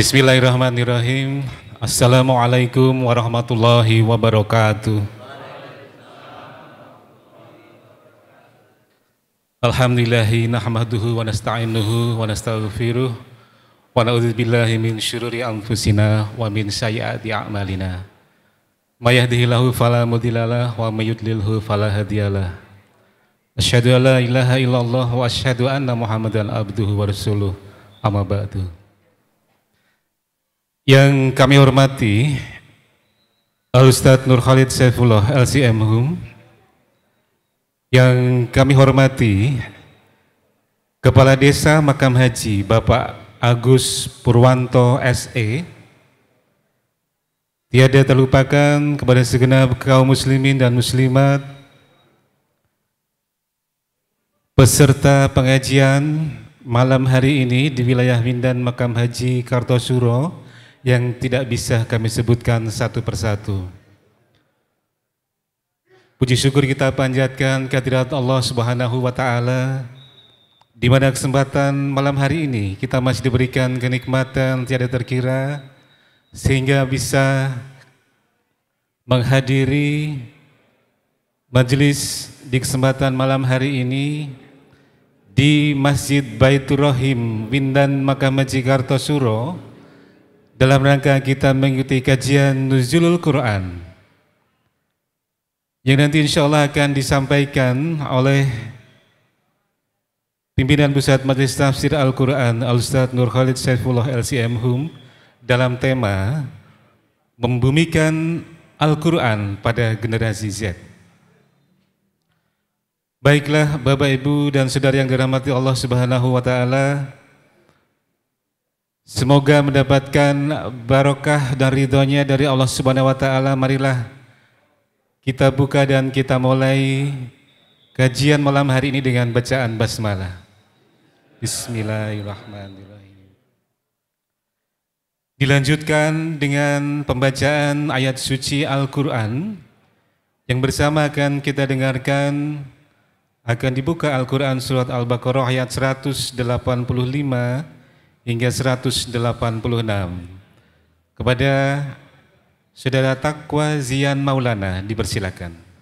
Bismillahirrahmanirrahim. Assalamualaikum warahmatullahi wabarakatuh. Alhamdulillahi nahmaduhu wa nasta'inuhu wa nastaghfiruh wa na'udzubillahi min syururi anfusina wa min sayyiati a'malina. May yahdihillahu fala mudhillalah wa may yudlilhu fala hadiyalah. Asyhadu an la ilaha illallah wa asyhadu anna Muhammadan abduhu wa rasuluh. Amma ba'du. Yang kami hormati Al-Ustadz Nur Khalid Saifullah LCM Hum, yang kami hormati Kepala Desa Makam Haji Bapak Agus Purwanto SE, tiada terlupakan kepada segenap kaum muslimin dan muslimat, peserta pengajian malam hari ini di wilayah Windan Makam Haji Kartosuro yang tidak bisa kami sebutkan satu persatu. Puji syukur kita panjatkan kehadirat Allah Subhanahu wa Ta'ala, di mana kesempatan malam hari ini kita masih diberikan kenikmatan tiada terkira sehingga bisa menghadiri majelis di kesempatan malam hari ini di Masjid Baitur Rahim Windan Makam Haji Kartosuro dalam rangka kita mengikuti kajian Nuzulul Quran yang nanti insya Allah akan disampaikan oleh Pimpinan Pusat Majelis Tafsir Al-Quran Al-Ustadz Nur Khalid Saifullah LCM Hum dalam tema Membumikan Al-Quran pada Generasi Z. Baiklah Bapak Ibu dan Saudara yang dirahmati Allah Subhanahu wa Ta'ala, semoga mendapatkan barokah dan ridhonya dari Allah Subhanahu wa Ta'ala. Marilah kita buka dan kita mulai kajian malam hari ini dengan bacaan basmalah. Bismillahirrahmanirrahim. Dilanjutkan dengan pembacaan ayat suci Al-Quran yang bersama akan kita dengarkan. Akan dibuka Al-Quran surat Al-Baqarah ayat 185 hingga 186. Kepada Saudara Taqwa Zian Maulana dipersilakan.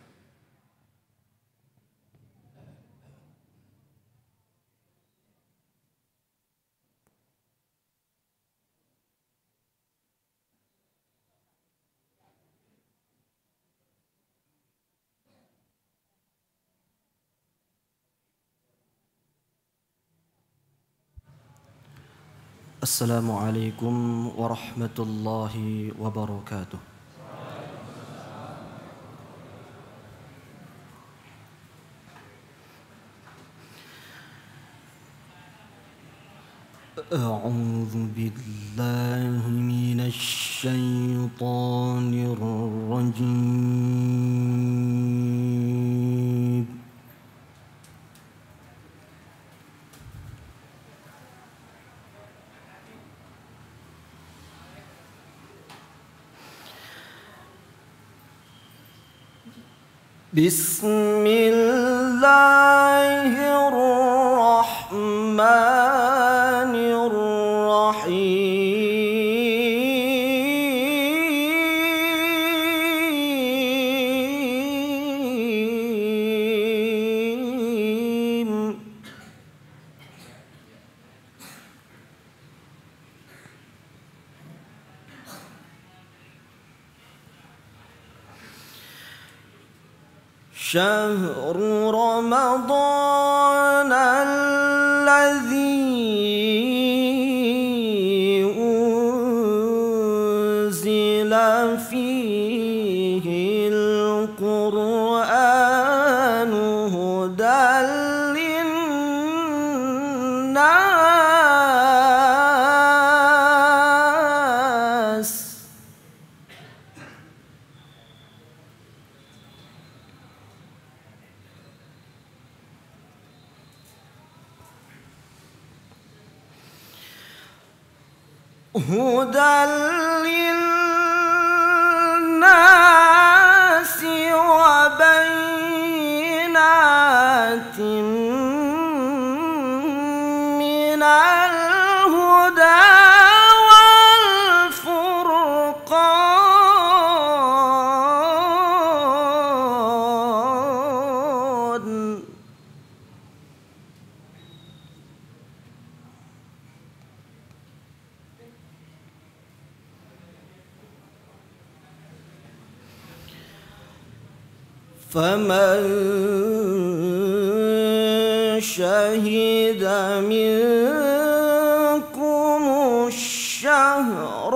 Assalamualaikum warahmatullahi wabarakatuh. A'udzu billahi minasy syaithanir rajim. Bismillahirrahmanirrahim. شهر رمضان الذي أنزل فيه القرآن هدى للناس هدى للناس وبينات من الهدى والفرقان فمن شهد منكم الشهر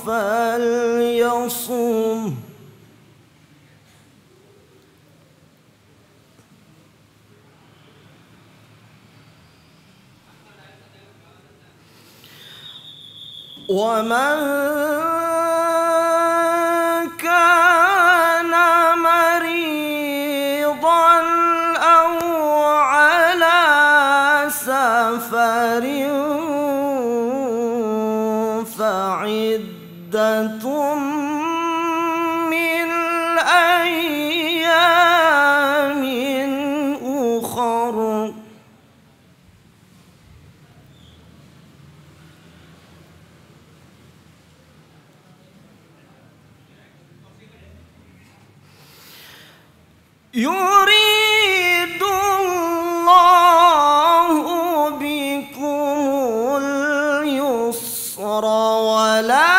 فليصم ومن كان مريضا أو على سفر فعدة من أيام أخر يريد الله بكم اليسر ولا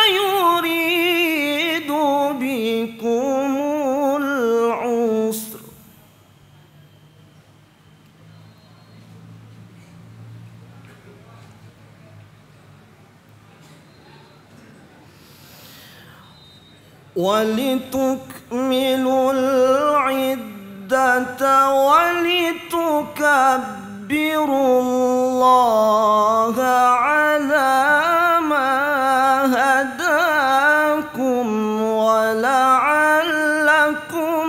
يريد بكم العسر ولتكملوا العدة ولتكبروا الله على ما هداكم ولعلكم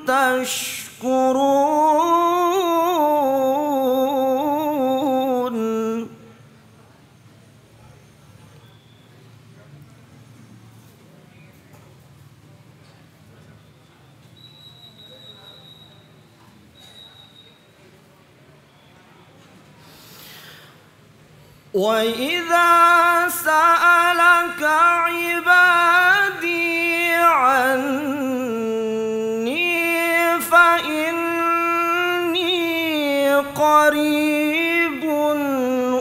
تشكرون وإذا سألك عبادي عني فإني قريب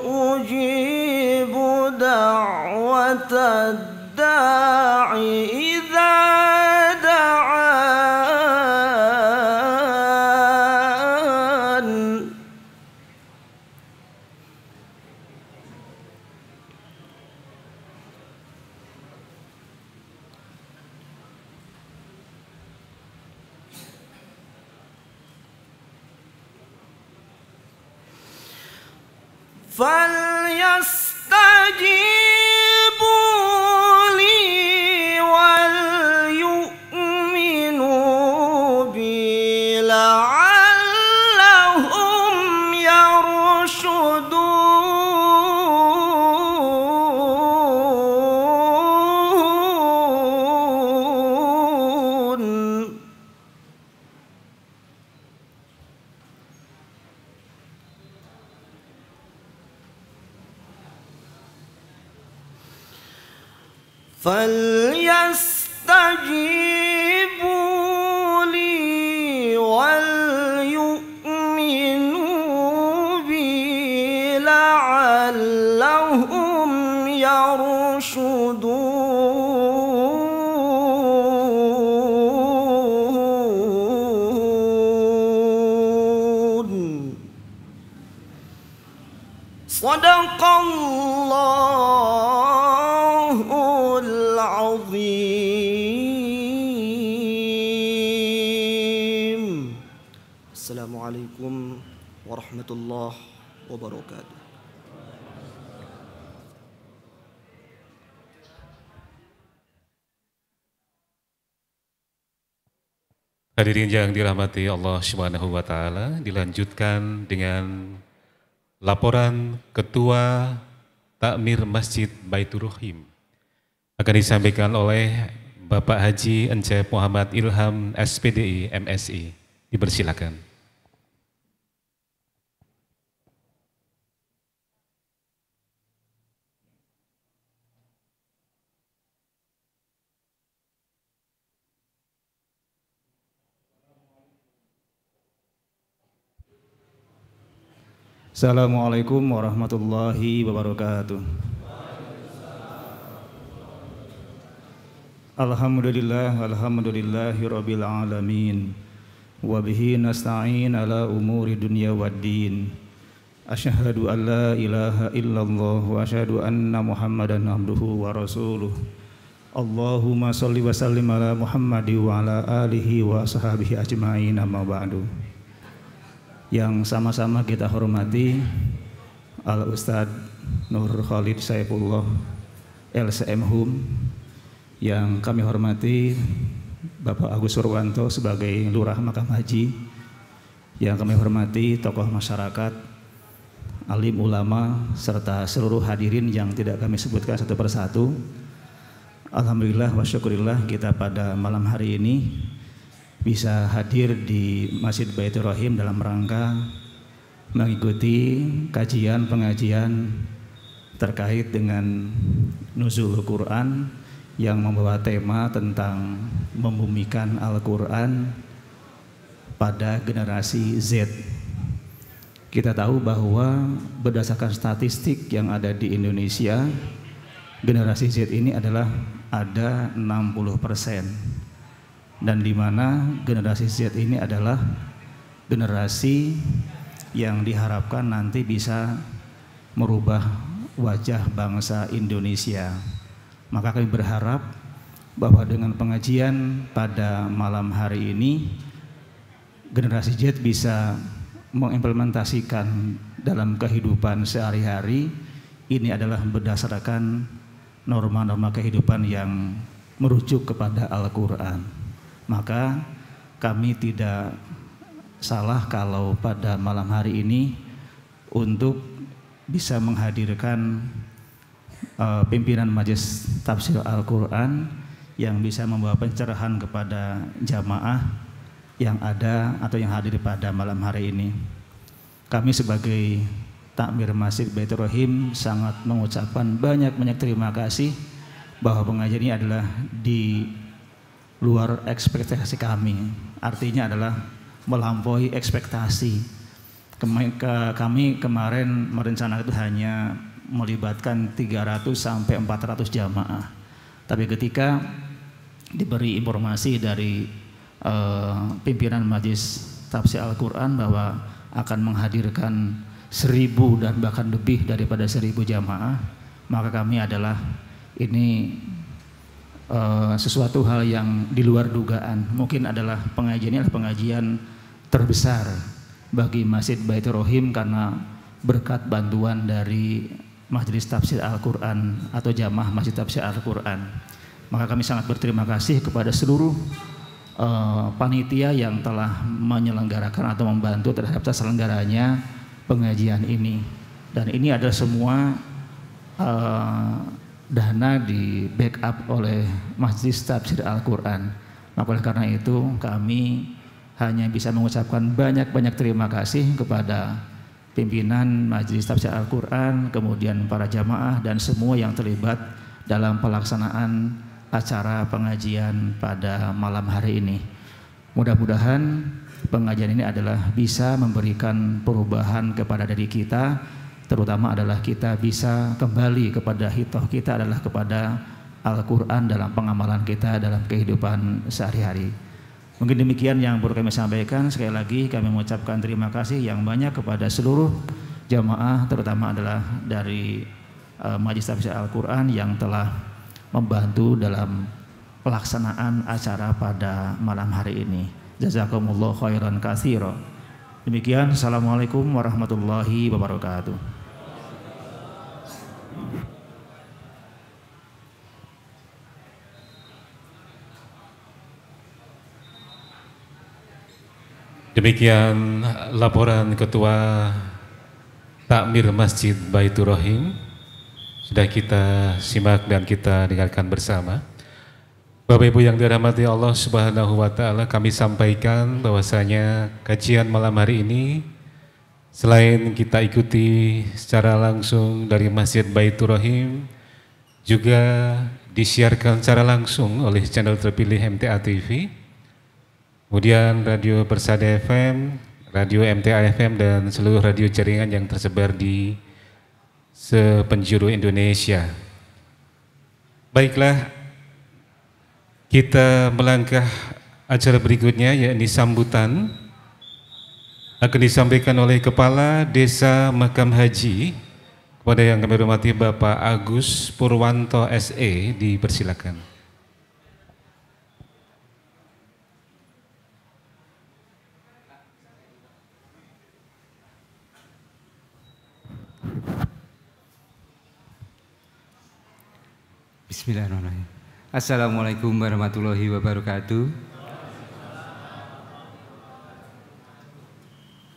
أجيب دعوة الداع إذا دعان فليستجيبوا لي وليؤمنوا بي لعلهم يرشدون فليستجيبوا لي وليؤمنوا بي لعلهم يرشدون صدق الله العظيم. Assalamualaikum warahmatullahi wabarakatuh. Hadirin yang dirahmati Allah Subhanahu wa taala, dilanjutkan dengan laporan Ketua Takmir Masjid Baitur Rahim akan disampaikan oleh Bapak Haji Encep Muhammad Ilham SPDI MSI. Dipersilakan. Assalamualaikum warahmatullahi wabarakatuh. Alhamdulillahirabbil alamin. Wa bihi nasta'in ala umuri dunya waddin. Asyhadu an la ilaha illallah wa asyhadu anna Muhammadan abduhu wa rasuluh. Allahumma shalli wa sallim ala Muhammadi wa ala alihi wa sahbihi ajma'in, amma ba'du. Yang sama-sama kita hormati Al Ustadz Nur Khalid Saifullah LCM Hum, yang kami hormati Bapak Agus Surwanto sebagai Lurah Makam Haji, yang kami hormati tokoh masyarakat, alim ulama, serta seluruh hadirin yang tidak kami sebutkan satu persatu. Alhamdulillah wa syukurillah kita pada malam hari ini bisa hadir di Masjid Baitur Rahim dalam rangka mengikuti pengajian terkait dengan Nuzulul Quran yang membawa tema tentang membumikan Al-Quran pada generasi Z. Kita tahu bahwa berdasarkan statistik yang ada di Indonesia, generasi Z ini adalah ada 60%, dan di mana generasi Z ini adalah generasi yang diharapkan nanti bisa merubah wajah bangsa Indonesia. Maka kami berharap bahwa dengan pengajian pada malam hari ini, generasi Z bisa mengimplementasikan dalam kehidupan sehari-hari. Ini adalah berdasarkan norma-norma kehidupan yang merujuk kepada Al-Quran. Maka kami tidak salah kalau pada malam hari ini untuk bisa menghadirkan pimpinan Majelis Tafsir Al-Quran yang bisa membawa pencerahan kepada jamaah yang ada atau yang hadir pada malam hari ini. Kami sebagai Takmir Masjid Baitur Rahim sangat mengucapkan banyak terima kasih bahwa pengajian ini adalah di luar ekspektasi kami. Artinya adalah melampaui ekspektasi. Kami kemarin merencanakan itu hanya melibatkan 300 sampai 400 jamaah. Tapi ketika diberi informasi dari pimpinan Majelis Tafsir Al-Quran bahwa akan menghadirkan 1000 dan bahkan lebih daripada 1000 jamaah, maka kami adalah ini sesuatu hal yang di luar dugaan. Mungkin adalah pengajian ini adalah pengajian terbesar bagi Masjid Baitur Rahim karena berkat bantuan dari Majelis Tafsir Al-Quran atau jamaah Masjid Tafsir Al-Quran. Maka kami sangat berterima kasih kepada seluruh panitia yang telah menyelenggarakan atau membantu terhadap terselenggaranya pengajian ini. Dan ini adalah semua dana di backup oleh Majelis Tafsir Al-Quran. Maka oleh karena itu kami hanya bisa mengucapkan banyak terima kasih kepada pimpinan Majelis Tafsir Al-Quran, kemudian para jamaah dan semua yang terlibat dalam pelaksanaan acara pengajian pada malam hari ini. Mudah-mudahan pengajian ini adalah bisa memberikan perubahan kepada diri kita, terutama adalah kita bisa kembali kepada hitoh kita adalah kepada Al-Quran dalam pengamalan kita dalam kehidupan sehari-hari. Mungkin demikian yang perlu kami sampaikan. Sekali lagi kami mengucapkan terima kasih yang banyak kepada seluruh jamaah, terutama adalah dari Majelis Tafsir Al-Quran yang telah membantu dalam pelaksanaan acara pada malam hari ini. Jazakumullah khairan katsira. Demikian, assalamualaikum warahmatullahi wabarakatuh. Demikian laporan Ketua Takmir Masjid Baitur Rahim. Sudah kita simak dan kita dengarkan bersama. Bapak Ibu yang dirahmati Allah Subhanahu wa Ta'ala, kami sampaikan bahwasanya kajian malam hari ini selain kita ikuti secara langsung dari Masjid Baitur Rahim, juga disiarkan secara langsung oleh channel terpilih MTA TV, kemudian Radio Persada FM, Radio MTA FM, dan seluruh radio jaringan yang tersebar di sepenjuru Indonesia. Baiklah, Kita melangkah acara berikutnya, yakni sambutan akan disampaikan oleh Kepala Desa Makam Haji. Kepada yang kami hormati Bapak Agus Purwanto SE, dipersilakan. Bismillahirrahmanirrahim. Assalamualaikum warahmatullahi wabarakatuh.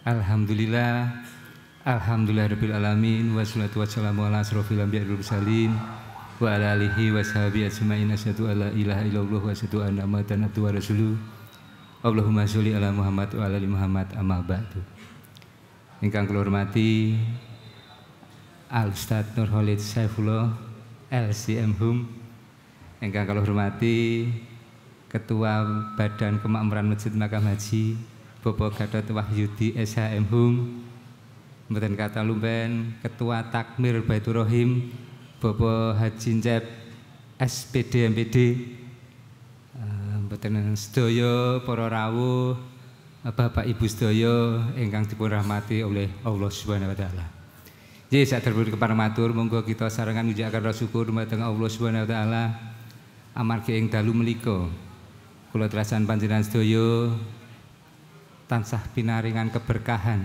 Alhamdulillah, alhamdulillahirabbil alamin, wassalatu wassalamu ala asrofil anbiya'i wal mursalin wa ala alihi washabihi ajmain, asyhadu alla ilaha illallah wa asyhadu anna muhammadan abduhu wa rasuluh. Allahumma sholli ala Muhammad wa ala ali Muhammad, amma ba'du. Ingkang kula hormati Al Ustaz Nur Khalid Saifullah LCM ingkang kula hormati Ketua Badan Kemakmuran Masjid Makam Haji Bapak Gatot Wahyudi SHM mboten kata lumpen Ketua Takmir Baitur Rahim Bapak Haji Cep SPD MPD, mboten sedaya para rawuh Bapak Ibu sedaya ingkang dipun rahmati oleh Allah Subhanahu wa taala. Jadi saat terburu kepada matur, monggo kita sarangan ujakan rasa syukur dumateng Allah Subhanahu wa taala amargi ing dalu menika kula terasan panjenengan sedaya tansah pinaringan keberkahan,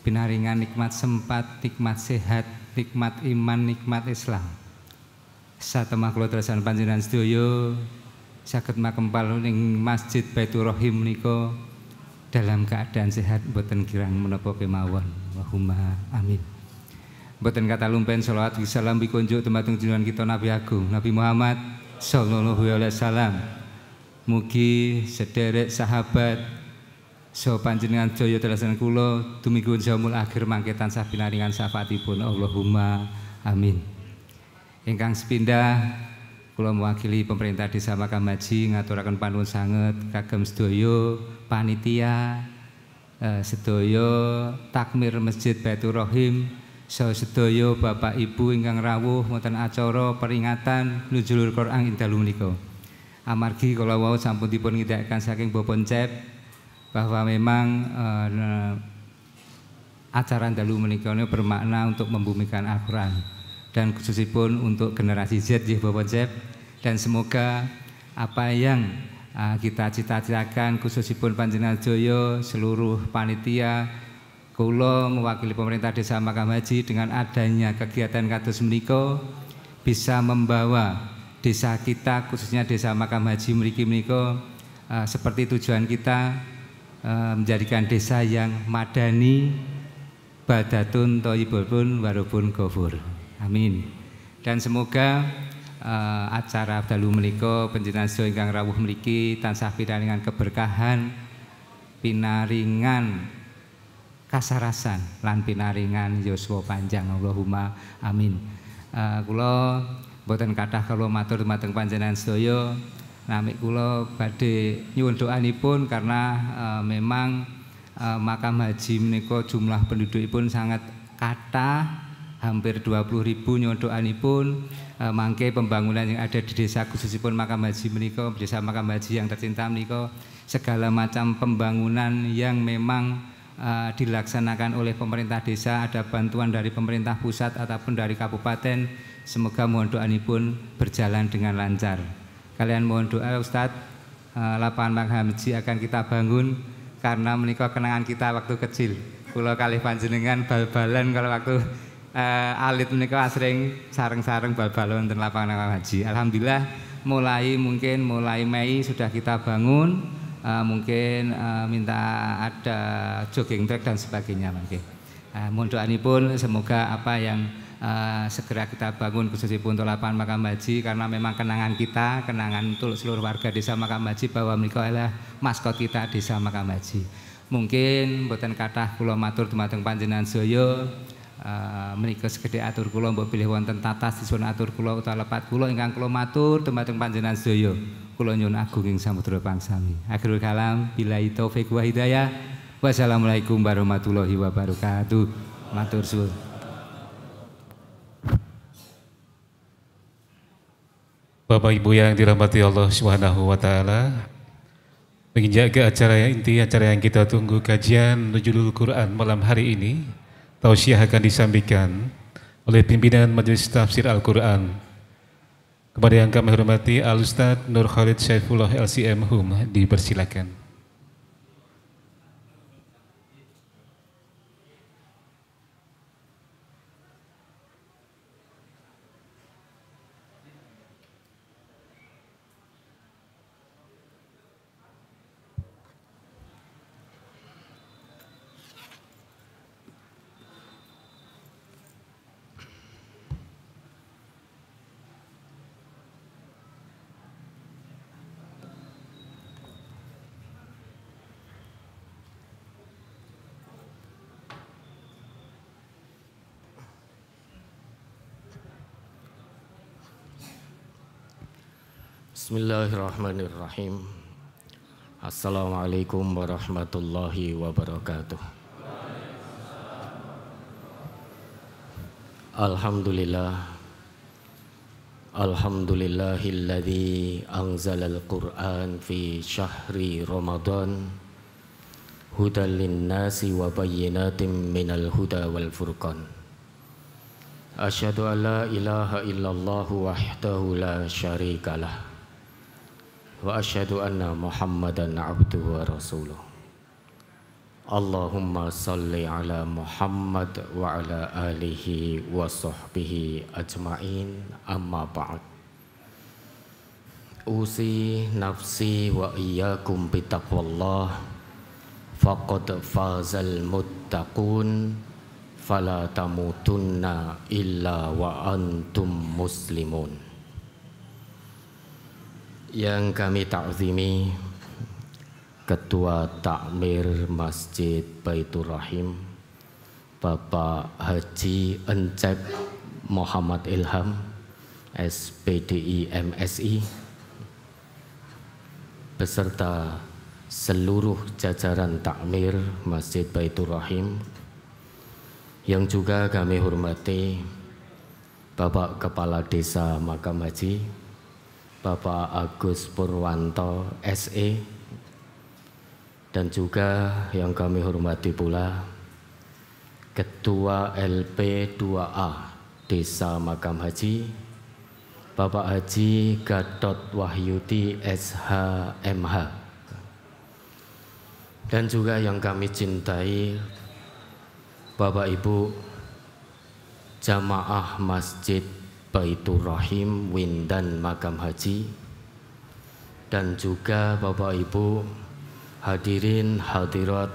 pinaringan nikmat sempat, nikmat sehat, nikmat iman, nikmat Islam. Satemah kula terasan panjenengan sedaya saged makempal ing Masjid Baitur Rahim menika dalam keadaan sehat boten kirang menapa kemawon. Allahumma amin. Boten kata lumpen sholawat salam bikunjuk dumateng junjungan kita Nabi Agung Nabi Muhammad sallallahu alaihi wasallam. Mugi sederek sahabat saha panjenengan jaya telasan kula duminggu jaumul akhir mangke tansah pinaringan syafaatipun. Allahumma amin. Ingkang sepindah kula mewakili pemerintah Desa Makam Haji ngaturaken panuwun sanget kagem sedaya panitia, sedaya takmir Masjid Baitur Rahim, sedaya Bapak Ibu ingkang rawuh wonten acara peringatan nuzulul Quran ing dalu menika. Amargi kala wau sampun dipun ngidakaken saking Bapak Cep bahwa memang acara dalu menika bermakna untuk membumikan Al-Quran dan khususipun untuk generasi Z nggih Bapak Cep, dan semoga apa yang kita cita-citakan khususipun panjenengan sedaya seluruh panitia kula mewakili pemerintah Desa Makam Haji dengan adanya kegiatan kados menika bisa membawa desa kita khususnya Desa Makam Haji mriki menika seperti tujuan kita menjadikan desa yang madani, badatun thayyibun warubun ghafur. Amin. Dan semoga acara dalu menika panjenengan sedaya ingkang rawuh mriki tansah pinaringan keberkahan, pinaringan kasarasan lan pinaringan yuswa panjang. Allahumma amin. Kula boten kathah kula matur dumateng panjenengan sedaya, nami kula badhe nyuwun doanipun karena memang Makam Haji menika jumlah pendudukipun sangat kathah, hampir 20.000. Nyuwun doanipun mangke pembangunan yang ada di desa khususipun Makam Haji menika, Desa Makam Haji yang tercinta menika, segala macam pembangunan yang memang dilaksanakan oleh pemerintah desa, ada bantuan dari pemerintah pusat ataupun dari kabupaten, semoga mohon doanipun berjalan dengan lancar. Kalian mohon doa Ustadz, lapangan Makam Haji akan kita bangun karena menika kenangan kita waktu kecil. Kula kalih panjenengan bal-balan kalau waktu alit menika asring sareng-sareng bal-balan wonten lapangan Makam Haji. Alhamdulillah mulai Mei sudah kita bangun. Mungkin minta ada jogging track dan sebagainya mungkin. Mohon doanipun semoga apa yang segera kita bangun khususipun untuk lapangan Makam Haji karena memang kenangan kita, kenangan untuk seluruh warga Desa Makam Haji bahwa menika adalah maskot kita Desa Makam Haji. Mungkin mboten kathah kula matur dumateng panjenengan sedaya. Menika sekedhik atur kula mbok bilih wonten tatas disuwun atur kula utawa lepat kula ingkang kula matur dumateng panjenengan sedaya. Kula nyuwun agung ing samudra pangsami. Akhirul kalam billahi taufik wa hidayah. Wassalamualaikum warahmatullahi wabarakatuh. Matur suwun. Bapak Ibu yang dirahmati Allah Subhanahu wa taala, menjaga acara yang inti, acara yang kita tunggu, kajian Nuzulul Quran malam hari ini, tausiah akan disampaikan oleh pimpinan Majelis Tafsir Al-Quran. Kepada yang kami hormati Al-Ustadz Nur Khalid Syaifullah LCM Hum, dipersilakan. Bismillahirrahmanirrahim. Assalamualaikum warahmatullahi wabarakatuh. Alhamdulillah. Alhamdulillahilladzi anzalal Qur'an fi syahri Ramadan hudan linnasi wa bayyinatin minal huda wal furqan. Asyhadu an la ilaha illallah wahdahu la syarikalah wa asyhadu anna Muhammadan abduhu wa rasuluh. Allahumma salli ala Muhammad wa ala alihi wa sahbihi ajma'in, amma ba'd. Usi nafsi wa iyyakum bitaqwallah, faqad fazal muttaqun, fala tamutunna illa wa antum muslimun. Yang kami ta'zimi Ketua Takmir Masjid Baitur Rahim Bapak Haji Encep Muhammad Ilham SPDI MSI beserta seluruh jajaran Takmir Masjid Baitur Rahim, yang juga kami hormati Bapak Kepala Desa Makam Haji Bapak Agus Purwanto SE, dan juga yang kami hormati pula Ketua LP2A Desa Makam Haji Bapak Haji Gatot Wahyudi SHMH, dan juga yang kami cintai Bapak Ibu Jamaah Masjid Baitur Rahim Windan Makam Haji, dan juga Bapak Ibu hadirin hadirat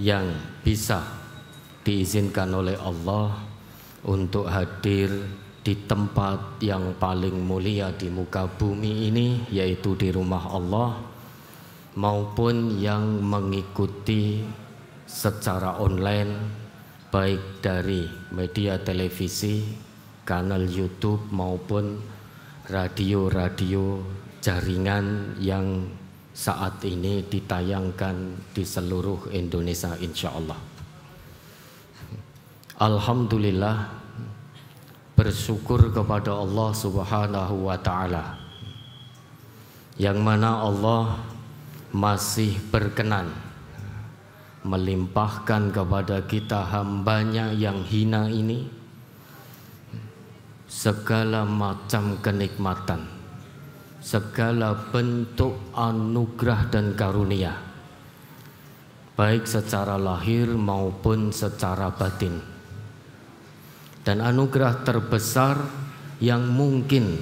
yang bisa diizinkan oleh Allah untuk hadir di tempat yang paling mulia di muka bumi ini, yaitu di rumah Allah, maupun yang mengikuti secara online baik dari media televisi, kanal YouTube maupun radio-radio jaringan yang saat ini ditayangkan di seluruh Indonesia insya Allah. Alhamdulillah, bersyukur kepada Allah Subhanahu wa ta'ala, yang mana Allah masih berkenan melimpahkan kepada kita hambanya yang hina ini segala macam kenikmatan, segala bentuk anugerah dan karunia, baik secara lahir maupun secara batin. Dan anugerah terbesar yang mungkin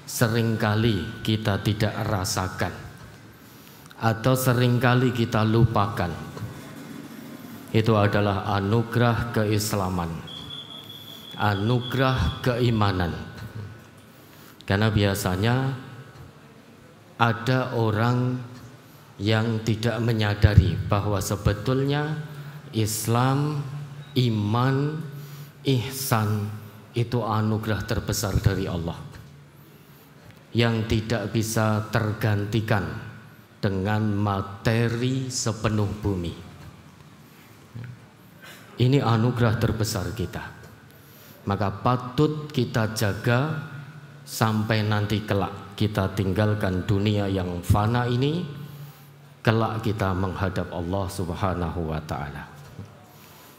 seringkali kita tidak rasakan atau seringkali kita lupakan, itu adalah anugerah keislaman, anugerah keimanan. Karena biasanya ada orang yang tidak menyadari bahwa sebetulnya Islam, iman, ihsan itu anugerah terbesar dari Allah yang tidak bisa tergantikan dengan materi sepenuh bumi. Ini anugerah terbesar kita, maka patut kita jaga sampai nanti kelak kita tinggalkan dunia yang fana ini, kelak kita menghadap Allah Subhanahu wa Ta'ala.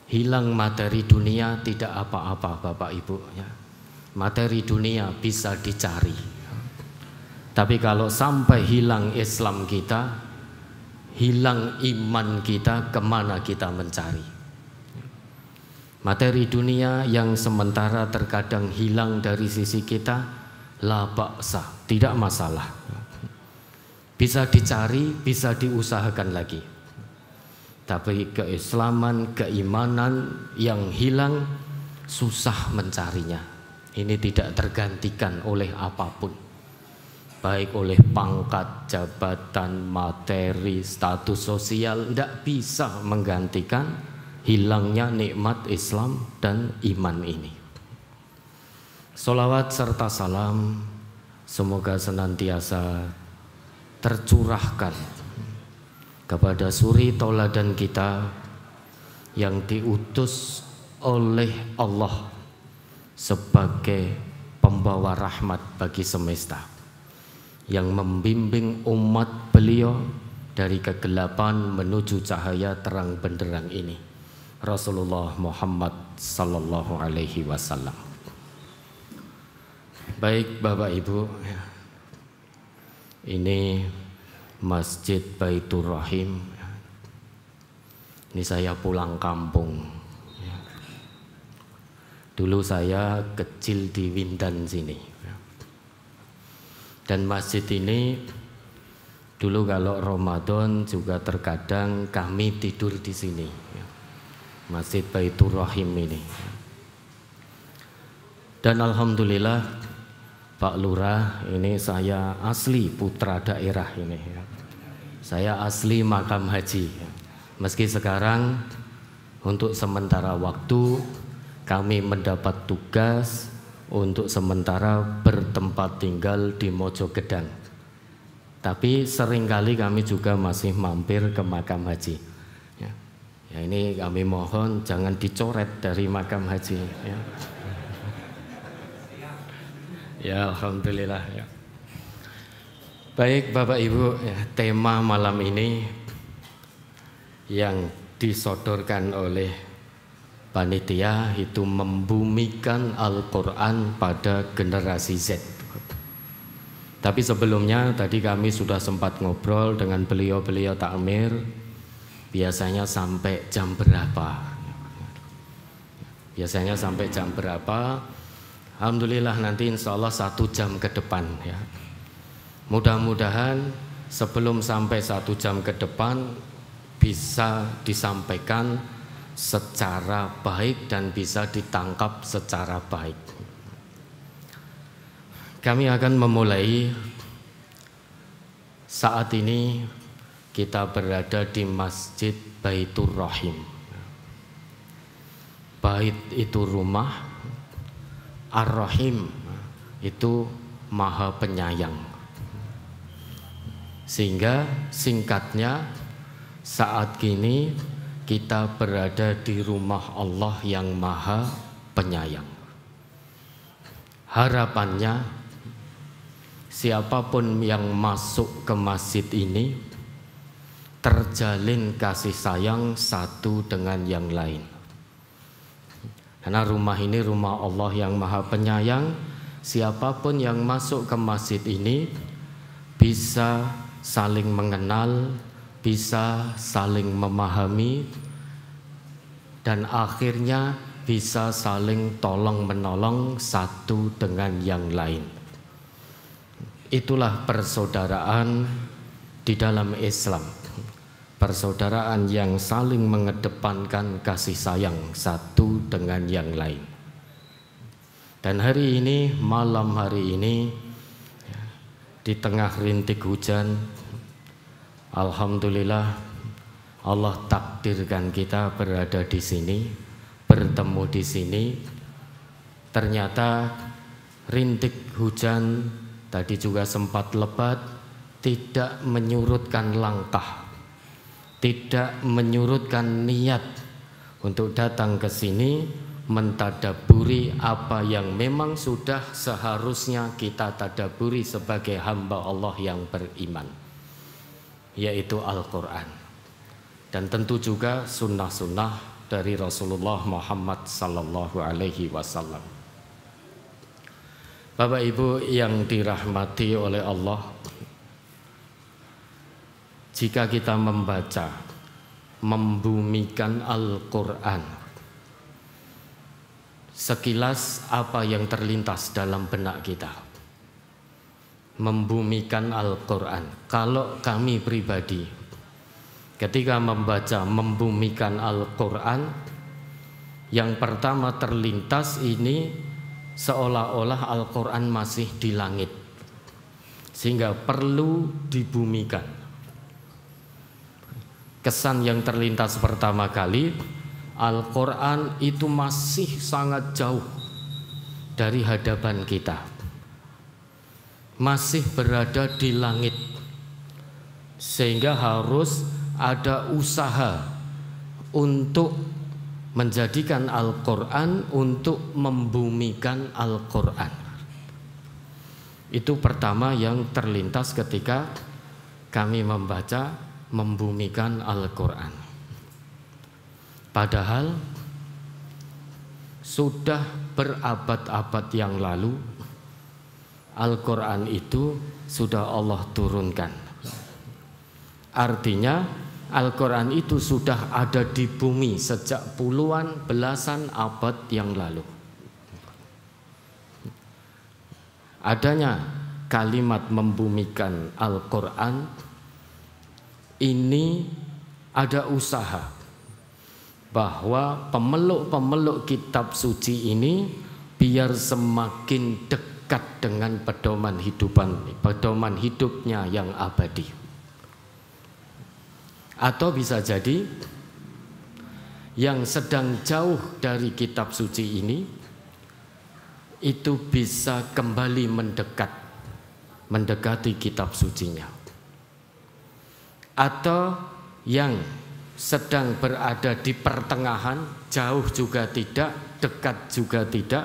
Hilang materi dunia tidak apa-apa Bapak Ibu ya. Materi dunia bisa dicari. Tapi kalau sampai hilang Islam kita, hilang iman kita, kemana kita mencari? Materi dunia yang sementara terkadang hilang dari sisi kita, la ba'sa, tidak masalah. Bisa dicari, bisa diusahakan lagi. Tapi keislaman, keimanan yang hilang, susah mencarinya. Ini tidak tergantikan oleh apapun, baik oleh pangkat, jabatan, materi, status sosial, tidak bisa menggantikan hilangnya nikmat Islam dan iman ini. Sholawat serta salam semoga senantiasa tercurahkan kepada suri tauladan kita yang diutus oleh Allah sebagai pembawa rahmat bagi semesta, yang membimbing umat beliau dari kegelapan menuju cahaya terang benderang ini, Rasulullah Muhammad sallallahu alaihi wasallam. Baik Bapak Ibu, ini Masjid Baitur Rahim. Ini saya pulang kampung. Dulu saya kecil di Windan sini. Dan masjid ini dulu kalau Ramadan juga terkadang kami tidur di sini. Masjid Baitur Rahim ini. Dan alhamdulillah Pak Lurah, ini saya asli putra daerah ini. Saya asli makam haji. Meski sekarang untuk sementara waktu kami mendapat tugas untuk sementara bertempat tinggal di Mojogedang. Tapi seringkali kami juga masih mampir ke makam haji. Ya, ini kami mohon jangan dicoret dari makam haji. Ya alhamdulillah ya. Baik Bapak Ibu, ya, tema malam ini yang disodorkan oleh panitia itu membumikan Al-Quran pada generasi Z. Tapi sebelumnya tadi kami sudah sempat ngobrol dengan beliau-beliau takmir, biasanya sampai jam berapa? Biasanya sampai jam berapa? Alhamdulillah nanti insya Allah 1 jam ke depan ya. Mudah-mudahan sebelum sampai 1 jam ke depan bisa disampaikan secara baik dan bisa ditangkap secara baik. Kami akan memulai saat ini. Kita berada di Masjid Baitur Rahim. Bait itu rumah, Ar-Rahim itu Maha Penyayang. Sehingga singkatnya saat ini kita berada di rumah Allah yang Maha Penyayang. Harapannya siapapun yang masuk ke masjid ini terjalin kasih sayang satu dengan yang lain. Karena rumah ini rumah Allah yang Maha Penyayang. Siapapun yang masuk ke masjid ini bisa saling mengenal, bisa saling memahami, dan akhirnya bisa saling tolong menolong satu dengan yang lain. Itulah persaudaraan di dalam Islam. Persaudaraan yang saling mengedepankan kasih sayang satu dengan yang lain. Dan hari ini, malam hari ini, di tengah rintik hujan, alhamdulillah Allah takdirkan kita berada di sini, bertemu di sini. Ternyata rintik hujan tadi juga sempat lebat, tidak menyurutkan langkah, tidak menyurutkan niat untuk datang ke sini mentadaburi apa yang memang sudah seharusnya kita tadaburi sebagai hamba Allah yang beriman, yaitu Al-Quran, dan tentu juga sunnah-sunnah dari Rasulullah Muhammad sallallahu alaihi wasallam. Bapak Ibu yang dirahmati oleh Allah, jika kita membaca, membumikan Al-Quran, sekilas apa yang terlintas dalam benak kita? Membumikan Al-Quran. Kalau kami pribadi, ketika membaca membumikan Al-Quran, yang pertama terlintas ini seolah-olah Al-Quran masih di langit, sehingga perlu dibumikan. Kesan yang terlintas pertama kali, Al-Quran itu masih sangat jauh dari hadapan kita, masih berada di langit, sehingga harus ada usaha untuk menjadikan Al-Quran, untuk membumikan Al-Quran. Itu pertama yang terlintas ketika kami membaca membumikan Al-Quran. Padahal sudah berabad-abad yang lalu Al-Quran itu sudah Allah turunkan. Artinya Al-Quran itu sudah ada di bumi sejak puluhan belasan abad yang lalu. Adanya kalimat membumikan Al-Quran ini ada usaha bahwa pemeluk-pemeluk kitab suci ini biar semakin dekat dengan pedoman hidupnya yang abadi. Atau bisa jadi yang sedang jauh dari kitab suci ini itu bisa kembali mendekati kitab sucinya. Atau yang sedang berada di pertengahan, jauh juga tidak, dekat juga tidak,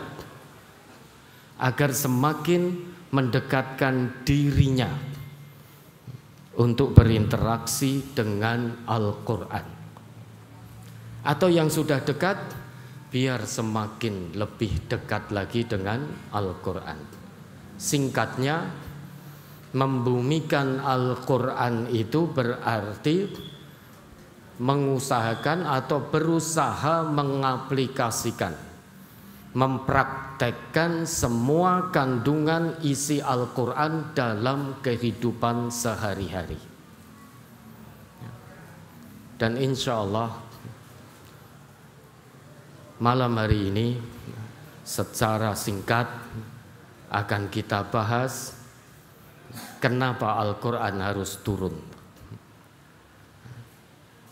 agar semakin mendekatkan dirinya untuk berinteraksi dengan Al-Quran. Atau yang sudah dekat, biar semakin lebih dekat lagi dengan Al-Quran. Singkatnya, membumikan Al-Quran itu berarti mengusahakan atau berusaha mengaplikasikan, mempraktekkan semua kandungan isi Al-Quran dalam kehidupan sehari-hari. Dan insya Allah malam hari ini secara singkat akan kita bahas kenapa Al-Quran harus turun,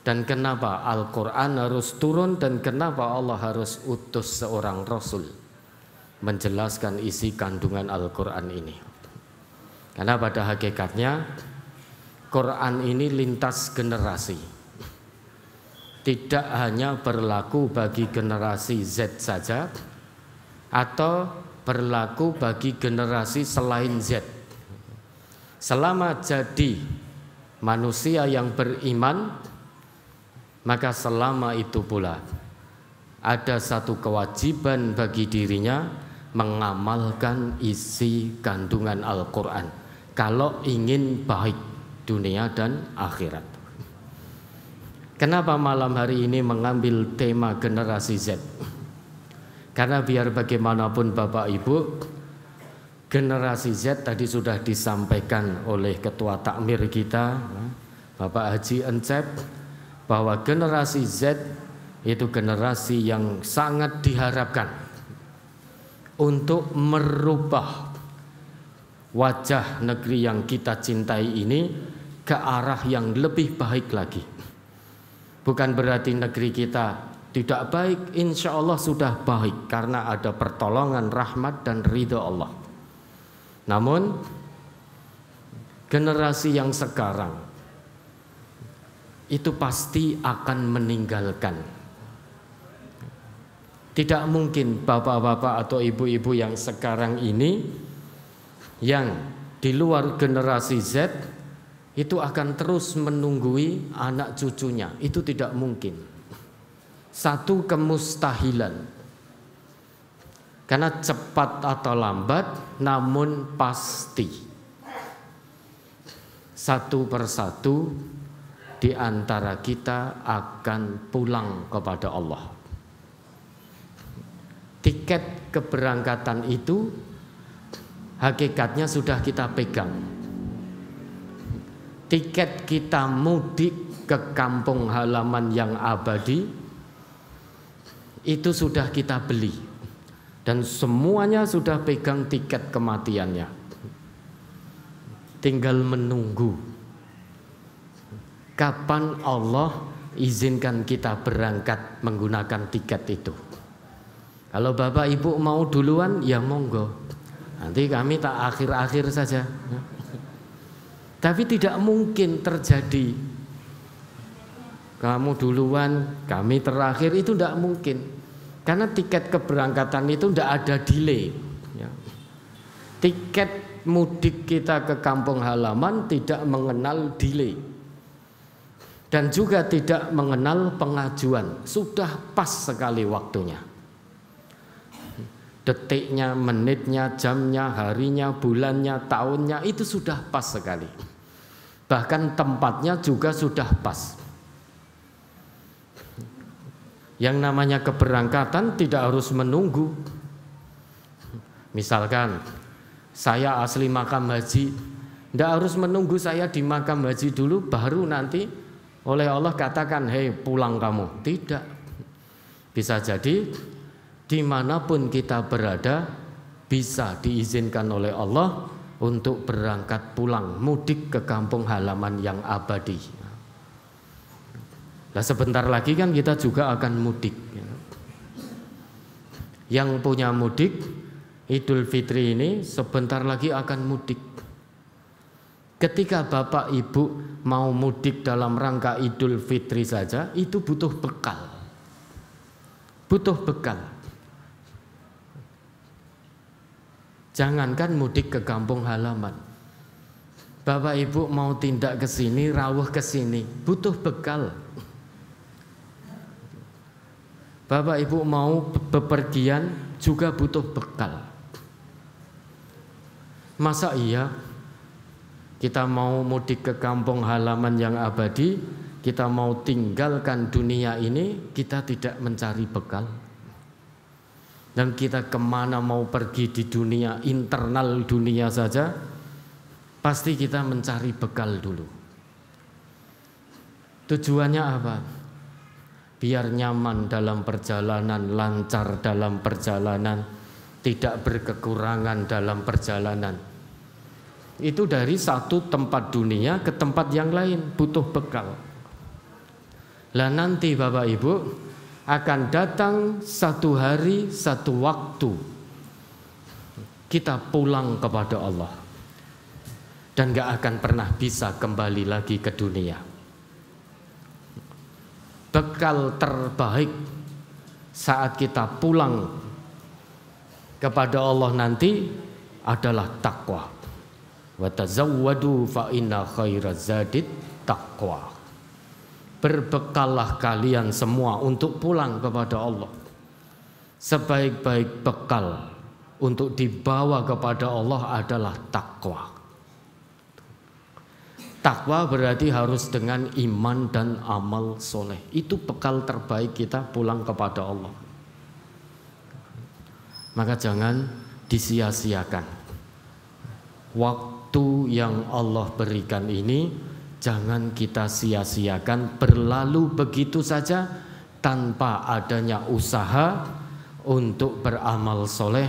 dan kenapa Al-Quran harus turun, dan kenapa Allah harus utus seorang Rasul menjelaskan isi kandungan Al-Quran ini. Karena pada hakikatnya Quran ini lintas generasi, tidak hanya berlaku bagi generasi Z saja, atau berlaku bagi generasi selain Z. Selama jadi manusia yang beriman, maka selama itu pula ada satu kewajiban bagi dirinya mengamalkan isi kandungan Al-Quran kalau ingin baik dunia dan akhirat. Kenapa malam hari ini mengambil tema generasi Z? Karena biar bagaimanapun Bapak Ibu, generasi Z tadi sudah disampaikan oleh Ketua Takmir kita, Bapak Haji Encep, bahwa generasi Z itu generasi yang sangat diharapkan untuk merubah wajah negeri yang kita cintai ini ke arah yang lebih baik lagi. Bukan berarti negeri kita tidak baik, insya Allah sudah baik karena ada pertolongan, rahmat dan ridho Allah. Namun generasi yang sekarang itu pasti akan meninggalkan Tidak mungkin bapak-bapak atau ibu-ibu yang sekarang ini yang di luar generasi Z itu akan terus menunggui anak cucunya. Itu tidak mungkin. Satu kemustahilan. Karena cepat atau lambat, namun pasti. Satu persatu di antara kita akan pulang kepada Allah. Tiket keberangkatan itu hakikatnya sudah kita pegang. Tiket kita mudik ke kampung halaman yang abadi itu sudah kita beli. Dan semuanya sudah pegang tiket kematiannya. Tinggal menunggu kapan Allah izinkan kita berangkat menggunakan tiket itu. Kalau Bapak Ibu mau duluan, ya monggo. Nanti kami tak akhir-akhir saja. Tapi tidak mungkin terjadi kamu duluan, kami terakhir, itu tidak mungkin. Karena tiket keberangkatan itu tidak ada delay. Tiket mudik kita ke kampung halaman tidak mengenal delay. Dan juga tidak mengenal pengajuan. Sudah pas sekali waktunya. Detiknya, menitnya, jamnya, harinya, bulannya, tahunnya itu sudah pas sekali. Bahkan tempatnya juga sudah pas. Yang namanya keberangkatan tidak harus menunggu. Misalkan saya asli makam haji, tidak harus menunggu saya di makam haji dulu baru nanti oleh Allah katakan, hei pulang kamu. Tidak. Bisa jadi dimanapun kita berada bisa diizinkan oleh Allah untuk berangkat pulang mudik ke kampung halaman yang abadi. Nah, sebentar lagi kan kita juga akan mudik. Yang punya mudik Idul Fitri ini sebentar lagi akan mudik. Ketika Bapak Ibu mau mudik dalam rangka Idul Fitri saja itu butuh bekal. Butuh bekal. Jangankan mudik ke kampung halaman. Bapak Ibu mau tindak ke sini, rawuh ke sini, butuh bekal. Bapak Ibu mau bepergian juga butuh bekal. Masa iya kita mau mudik ke kampung halaman yang abadi, kita mau tinggalkan dunia ini, kita tidak mencari bekal? Dan kita kemana mau pergi di dunia, internal dunia saja, pasti kita mencari bekal dulu. Tujuannya apa? Biar nyaman dalam perjalanan, lancar dalam perjalanan, tidak berkekurangan dalam perjalanan. Itu dari satu tempat dunia ke tempat yang lain butuh bekal. Lah nanti Bapak Ibu akan datang satu hari, satu waktu kita pulang kepada Allah dan gak akan pernah bisa kembali lagi ke dunia. Bekal terbaik saat kita pulang kepada Allah nanti adalah takwa. Wa tazawwadu fa inna khairaz zadit taqwa. Berbekallah kalian semua untuk pulang kepada Allah. Sebaik-baik bekal untuk dibawa kepada Allah adalah takwa. Takwa berarti harus dengan iman dan amal soleh. Itu bekal terbaik kita pulang kepada Allah. Maka jangan disia-siakan. Waktu yang Allah berikan ini jangan kita sia-siakan berlalu begitu saja tanpa adanya usaha untuk beramal soleh,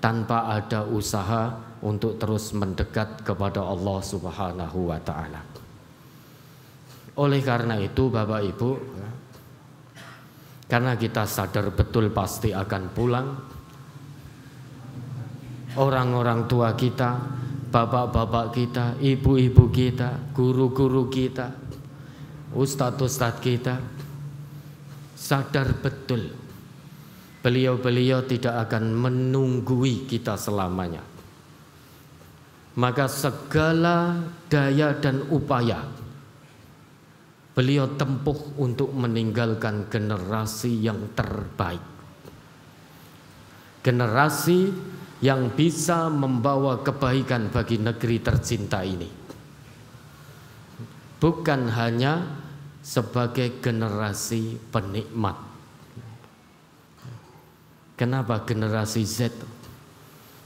tanpa ada usaha untuk terus mendekat kepada Allah Subhanahu wa ta'ala. Oleh karena itu Bapak Ibu, karena kita sadar betul pasti akan pulang, orang-orang tua kita, bapak-bapak kita, ibu-ibu kita, guru-guru kita, ustadz-ustadz kita sadar betul Beliau-beliau tidak akan menunggui kita selamanya. Maka segala daya dan upaya beliau tempuh untuk meninggalkan generasi yang terbaik, generasi yang bisa membawa kebaikan bagi negeri tercinta ini, bukan hanya sebagai generasi penikmat. Kenapa generasi Z?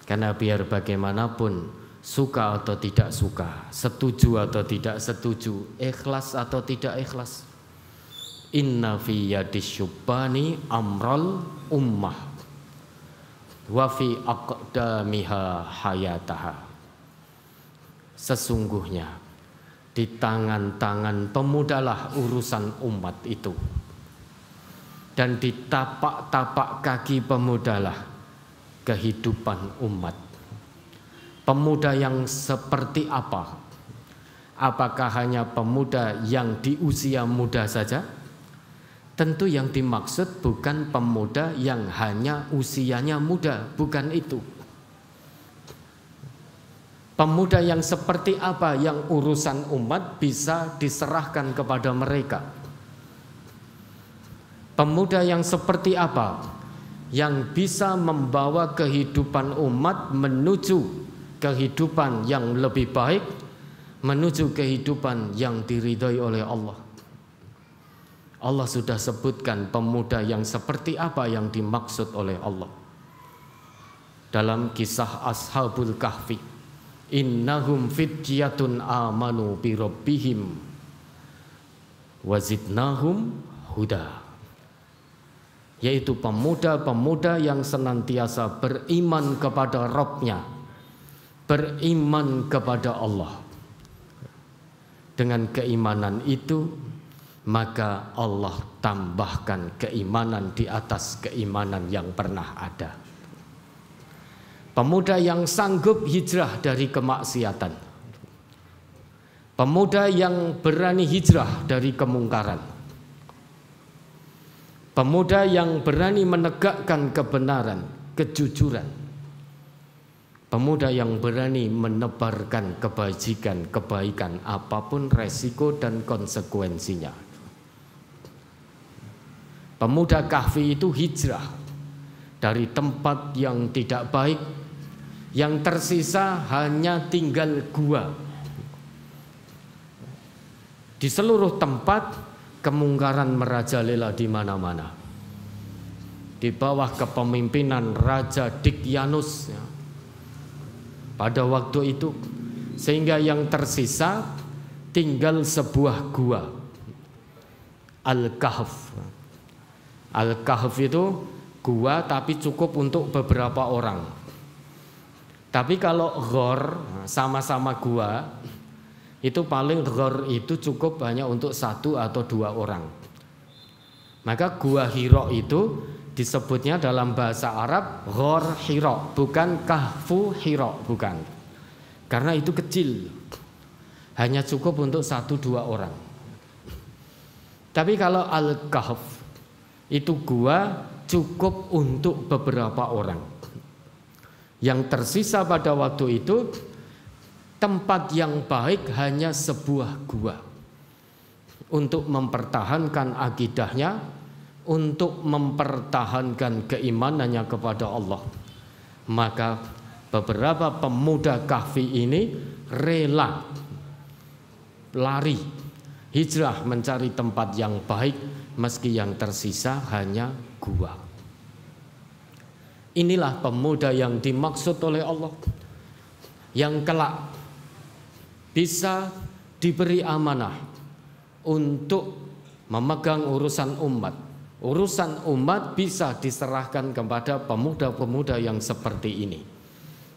Karena biar bagaimanapun, suka atau tidak suka, setuju atau tidak setuju, ikhlas atau tidak ikhlas, inna fi yadis syubbani amral ummah wa fi aqdamiha hayataha. Sesungguhnya di tangan-tangan pemudalah urusan umat itu, dan di tapak-tapak kaki pemudalah kehidupan umat. Pemuda yang seperti apa? Apakah hanya pemuda yang di usia muda saja? Tentu yang dimaksud bukan pemuda yang hanya usianya muda, bukan itu. Pemuda yang seperti apa yang urusan umat bisa diserahkan kepada mereka? Pemuda yang seperti apa yang bisa membawa kehidupan umat menuju kehidupan yang lebih baik, menuju kehidupan yang diridhai oleh Allah? Allah sudah sebutkan pemuda yang seperti apa yang dimaksud oleh Allah dalam kisah Ashabul Kahfi. Innahum fityatun amanu bi rabbihim wazidnahum huda. Yaitu pemuda-pemuda yang senantiasa beriman kepada Rabb-nya, beriman kepada Allah. Dengan keimanan itu, maka Allah tambahkan keimanan di atas keimanan yang pernah ada. Pemuda yang sanggup hijrah dari kemaksiatan, pemuda yang berani hijrah dari kemungkaran, pemuda yang berani menegakkan kebenaran, kejujuran, pemuda yang berani menebarkan kebajikan, kebaikan apapun resiko dan konsekuensinya. Pemuda Kahfi itu hijrah dari tempat yang tidak baik, yang tersisa hanya tinggal gua. Di seluruh tempat kemungkaran merajalela di mana-mana. Di bawah kepemimpinan Raja Dikyanus ya, pada waktu itu, sehingga yang tersisa tinggal sebuah gua, Al-Kahf. Al-Kahf itu gua tapi cukup untuk beberapa orang. Tapi kalau ghor sama-sama gua, itu paling ghor itu cukup hanya untuk 1 atau 2 orang. Maka gua Hira itu disebutnya dalam bahasa Arab ghor Hira, bukan kahfu Hira, bukan. Karena itu kecil, hanya cukup untuk 1-2 orang. Tapi kalau Al-Kahf itu gua cukup untuk beberapa orang. Yang tersisa pada waktu itu tempat yang baik hanya sebuah gua untuk mempertahankan akidahnya, untuk mempertahankan keimanannya kepada Allah. Maka beberapa pemuda Kahfi ini rela lari, hijrah mencari tempat yang baik, meski yang tersisa hanya gua. Inilah pemuda yang dimaksud oleh Allah, yang kelak bisa diberi amanah untuk memegang urusan umat. Urusan umat bisa diserahkan kepada pemuda-pemuda yang seperti ini.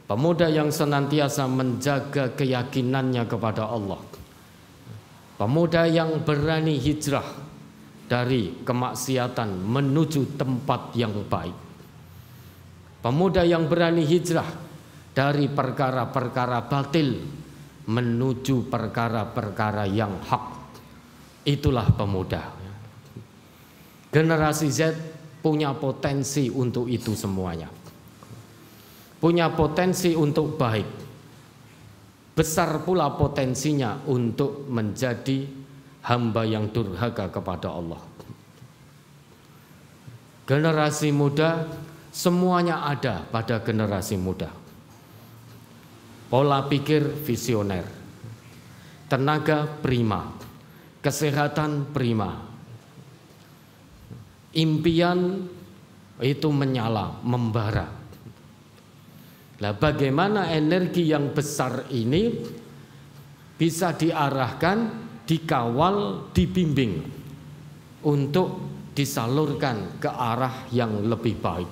Pemuda yang senantiasa menjaga keyakinannya kepada Allah. Pemuda yang berani hijrah dari kemaksiatan menuju tempat yang baik. Pemuda yang berani hijrah dari perkara-perkara batil menuju perkara-perkara yang hak. Itulah pemuda. Generasi Z punya potensi untuk itu semuanya. Punya potensi untuk baik. Besar pula potensinya untuk menjadi hamba yang durhaka kepada Allah. Generasi muda semuanya ada pada generasi muda. Pola pikir visioner, tenaga prima, kesehatan prima, impian itu menyala, membara. Nah, bagaimana energi yang besar ini bisa diarahkan, dikawal, dibimbing untuk disalurkan ke arah yang lebih baik,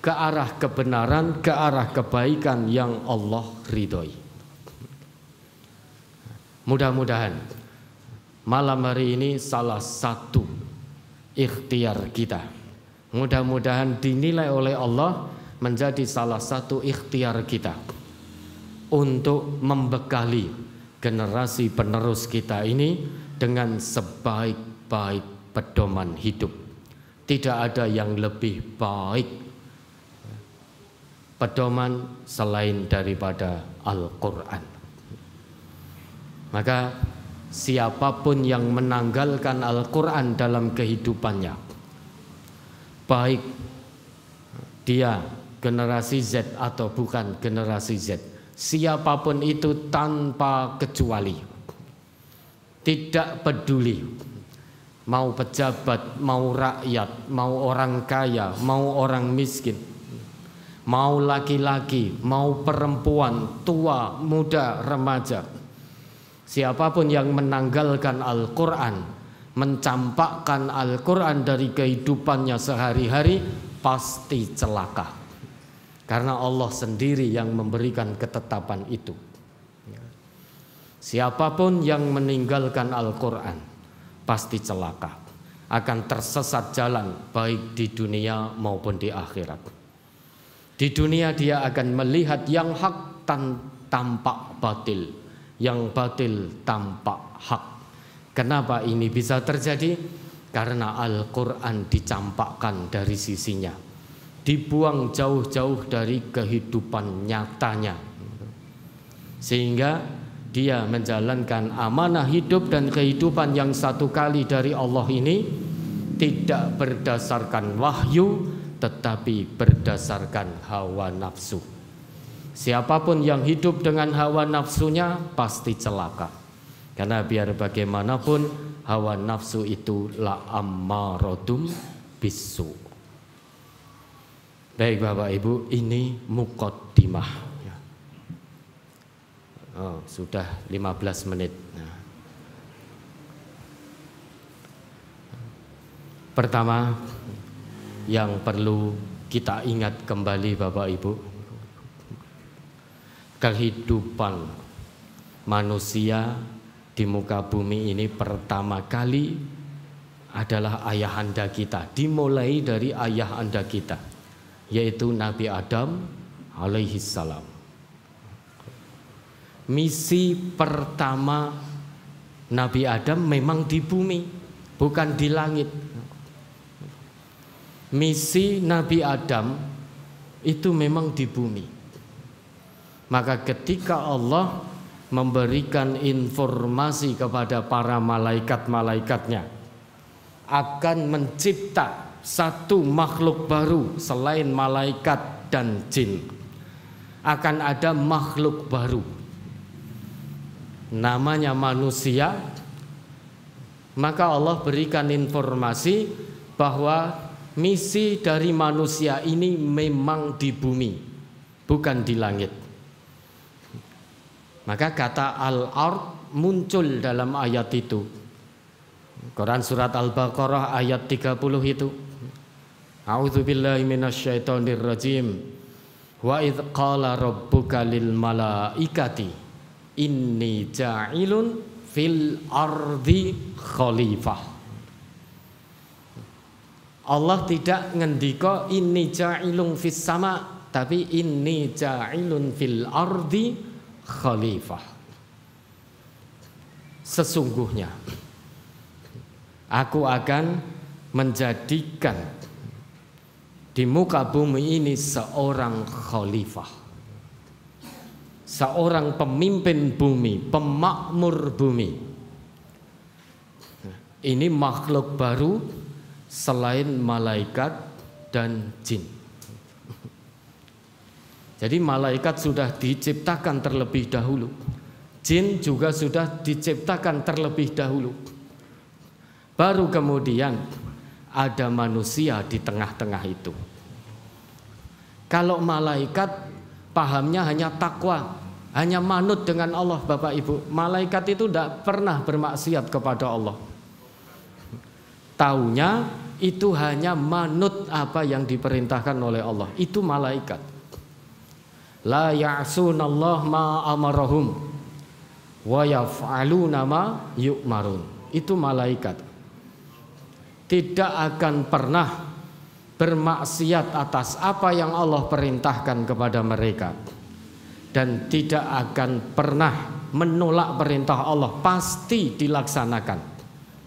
ke arah kebenaran, ke arah kebaikan yang Allah ridhoi. Mudah-mudahan malam hari ini salah satu ikhtiar kita, mudah-mudahan dinilai oleh Allah menjadi salah satu ikhtiar kita untuk membekali generasi penerus kita ini dengan sebaik-baik pedoman hidup. Tidak ada yang lebih baik pedoman selain daripada Al-Quran. Maka siapapun yang menanggalkan Al-Quran dalam kehidupannya, baik dia generasi Z atau bukan generasi Z, siapapun itu tanpa kecuali, tidak peduli mau pejabat, mau rakyat, mau orang kaya, mau orang miskin, mau laki-laki, mau perempuan, tua, muda, remaja, siapapun yang menanggalkan Al-Quran, mencampakkan Al-Quran dari kehidupannya sehari-hari, pasti celaka. Karena Allah sendiri yang memberikan ketetapan itu. Siapapun yang meninggalkan Al-Quran pasti celaka, akan tersesat jalan baik di dunia maupun di akhirat. Di dunia dia akan melihat yang hak tampak batil, yang batil tampak hak. Kenapa ini bisa terjadi? Karena Al-Quran dicampakkan dari sisinya, dibuang jauh-jauh dari kehidupan nyatanya, sehingga dia menjalankan amanah hidup dan kehidupan yang satu kali dari Allah ini tidak berdasarkan wahyu, tetapi berdasarkan hawa nafsu. Siapapun yang hidup dengan hawa nafsunya pasti celaka. Karena biar bagaimanapun hawa nafsu itu la ammarodum bisu. Baik Bapak Ibu, ini muqaddimah. Oh, sudah 15 menit. Pertama yang perlu kita ingat kembali Bapak Ibu, kehidupan manusia di muka bumi ini pertama kali adalah ayahanda kita, dimulai dari ayahanda kita, yaitu Nabi Adam alaihi salam. Misi pertama Nabi Adam memang di bumi, bukan di langit. Misi Nabi Adam itu memang di bumi. Maka ketika Allah memberikan informasi kepada para malaikat-malaikatnya akan mencipta satu makhluk baru selain malaikat dan jin, akan ada makhluk baru namanya manusia, maka Allah berikan informasi bahwa misi dari manusia ini memang di bumi, bukan di langit. Maka kata al-ard muncul dalam ayat itu. Quran surat Al-Baqarah ayat 30 itu. A'udzubillahi minasyaitonirrajim. Wa idz qala rabbuka lil malaikati inni ja'ilun fil ardi khalifah. Allah tidak ngendika inni ja'ilun fis sama, tapi inni ja'ilun fil ardi khalifah. Sesungguhnya aku akan menjadikan di muka bumi ini seorang khalifah, seorang pemimpin bumi, pemakmur bumi. Ini makhluk baru selain malaikat dan jin. Jadi malaikat sudah diciptakan terlebih dahulu, jin juga sudah diciptakan terlebih dahulu. Baru kemudian ada manusia di tengah-tengah itu. Kalau malaikat pahamnya hanya takwa, hanya manut dengan Allah, Bapak Ibu. Malaikat itu tidak pernah bermaksiat kepada Allah. Taunya itu hanya manut apa yang diperintahkan oleh Allah. Itu malaikat. La ya'sunallah ma amarahum wa yaf'aluna ma yu'marun. Itu malaikat. Tidak akan pernah bermaksiat atas apa yang Allah perintahkan kepada mereka, dan tidak akan pernah menolak perintah Allah, pasti dilaksanakan.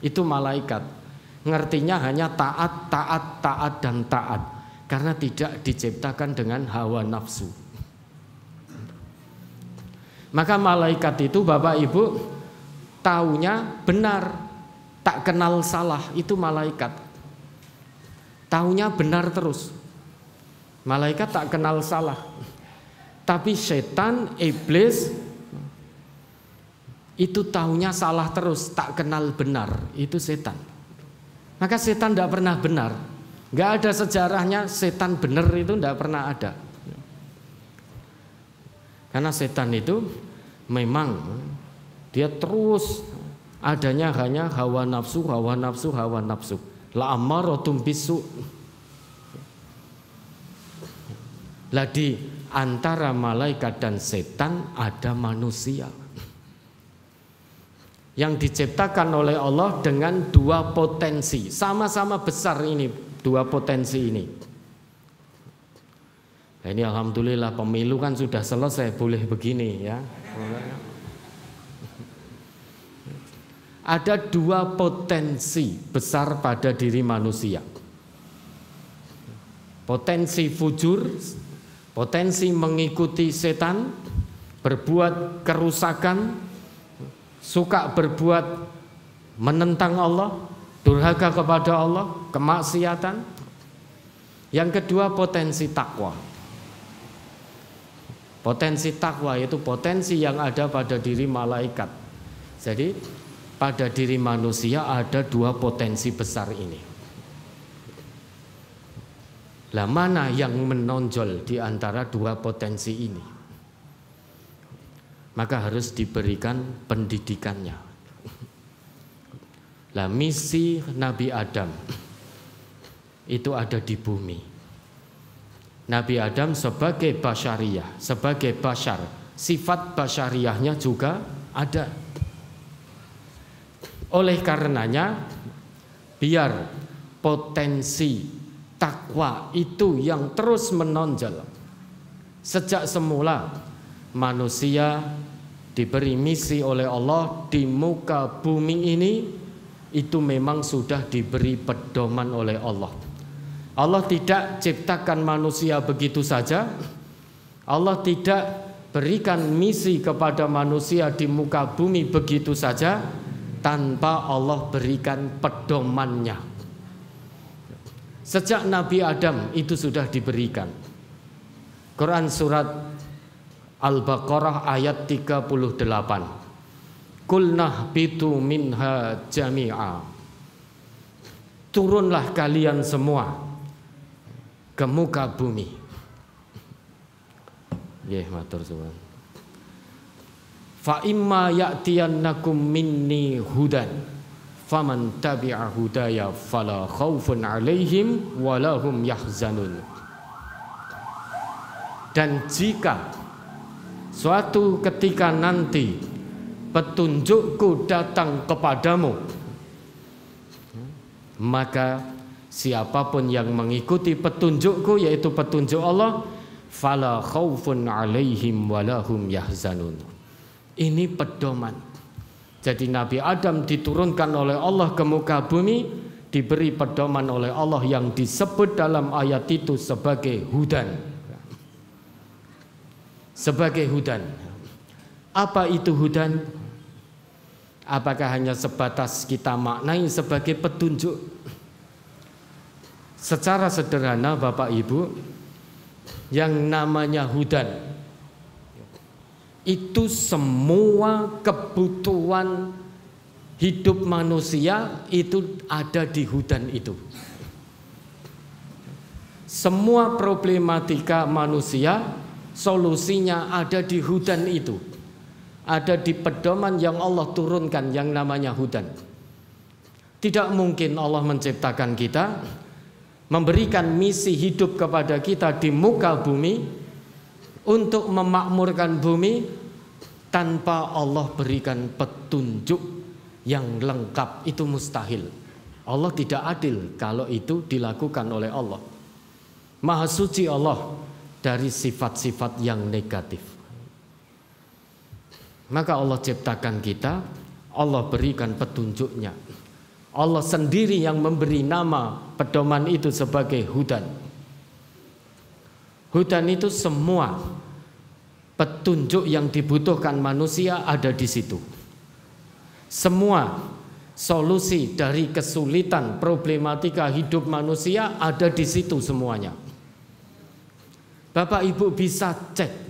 Itu malaikat. Ngertinya hanya taat, taat, taat, dan taat, karena tidak diciptakan dengan hawa nafsu. Maka malaikat itu, Bapak Ibu, taunya benar, tak kenal salah. Itu malaikat. Taunya benar terus. Malaikat tak kenal salah. Tapi setan, iblis itu taunya salah terus, tak kenal benar. Itu setan. Maka setan tidak pernah benar. Nggak ada sejarahnya setan benar, itu tidak pernah ada. Karena setan itu memang dia terus adanya hanya hawa nafsu, hawa nafsu, hawa nafsu. La amaratum bisu. Lah di antara malaikat dan setan ada manusia yang diciptakan oleh Allah dengan dua potensi, sama-sama besar ini, dua potensi ini. Nah, ini alhamdulillah pemilu kan sudah selesai, boleh begini ya. Ada dua potensi besar pada diri manusia. Potensi fujur, potensi mengikuti setan, berbuat kerusakan, suka berbuat menentang Allah, durhaka kepada Allah, kemaksiatan. Yang kedua potensi takwa. Potensi takwa itu potensi yang ada pada diri malaikat. Jadi pada diri manusia ada dua potensi besar ini. Lah mana yang menonjol di antara dua potensi ini? Maka harus diberikan pendidikannya. Lah misi Nabi Adam itu ada di bumi. Nabi Adam sebagai basyariyah, sebagai basyar, sifat basyariyahnya juga ada. Oleh karenanya biar potensi takwa itu yang terus menonjol. Sejak semula manusia diberi misi oleh Allah di muka bumi ini, itu memang sudah diberi pedoman oleh Allah. Allah tidak ciptakan manusia begitu saja. Allah tidak berikan misi kepada manusia di muka bumi begitu saja tanpa Allah berikan pedomannya. Sejak Nabi Adam itu sudah diberikan. Quran surat Al-Baqarah ayat 38. Qulnah bitu minha jami'a. Turunlah kalian semua ke muka bumi. Nggih, matur suwun. Fa imma ya'tiyannakum minni hudan faman tabi'a hudaya fala khaufun 'alaihim wa lahum yahzanun. Dan jika suatu ketika nanti petunjukku datang kepadamu, maka siapapun yang mengikuti petunjukku, yaitu petunjuk Allah, fala khaufun 'alaihim wa lahum yahzanun. Ini pedoman. Jadi Nabi Adam diturunkan oleh Allah ke muka bumi diberi pedoman oleh Allah yang disebut dalam ayat itu sebagai hudan. Sebagai hudan. Apa itu hudan? Apakah hanya sebatas kita maknai sebagai petunjuk? Secara sederhana Bapak Ibu, yang namanya hudan itu semua kebutuhan hidup manusia itu ada di hudan itu. Semua problematika manusia solusinya ada di hudan itu. Ada di pedoman yang Allah turunkan yang namanya hudan. Tidak mungkin Allah menciptakan kita, memberikan misi hidup kepada kita di muka bumi untuk memakmurkan bumi tanpa Allah berikan petunjuk yang lengkap. Itu mustahil. Allah tidak adil kalau itu dilakukan oleh Allah. Maha suci Allah dari sifat-sifat yang negatif. Maka Allah ciptakan kita, Allah berikan petunjuknya. Allah sendiri yang memberi nama pedoman itu sebagai hudan. Hudan itu semua petunjuk yang dibutuhkan manusia ada di situ. Semua solusi dari kesulitan problematika hidup manusia ada di situ semuanya. Bapak Ibu bisa cek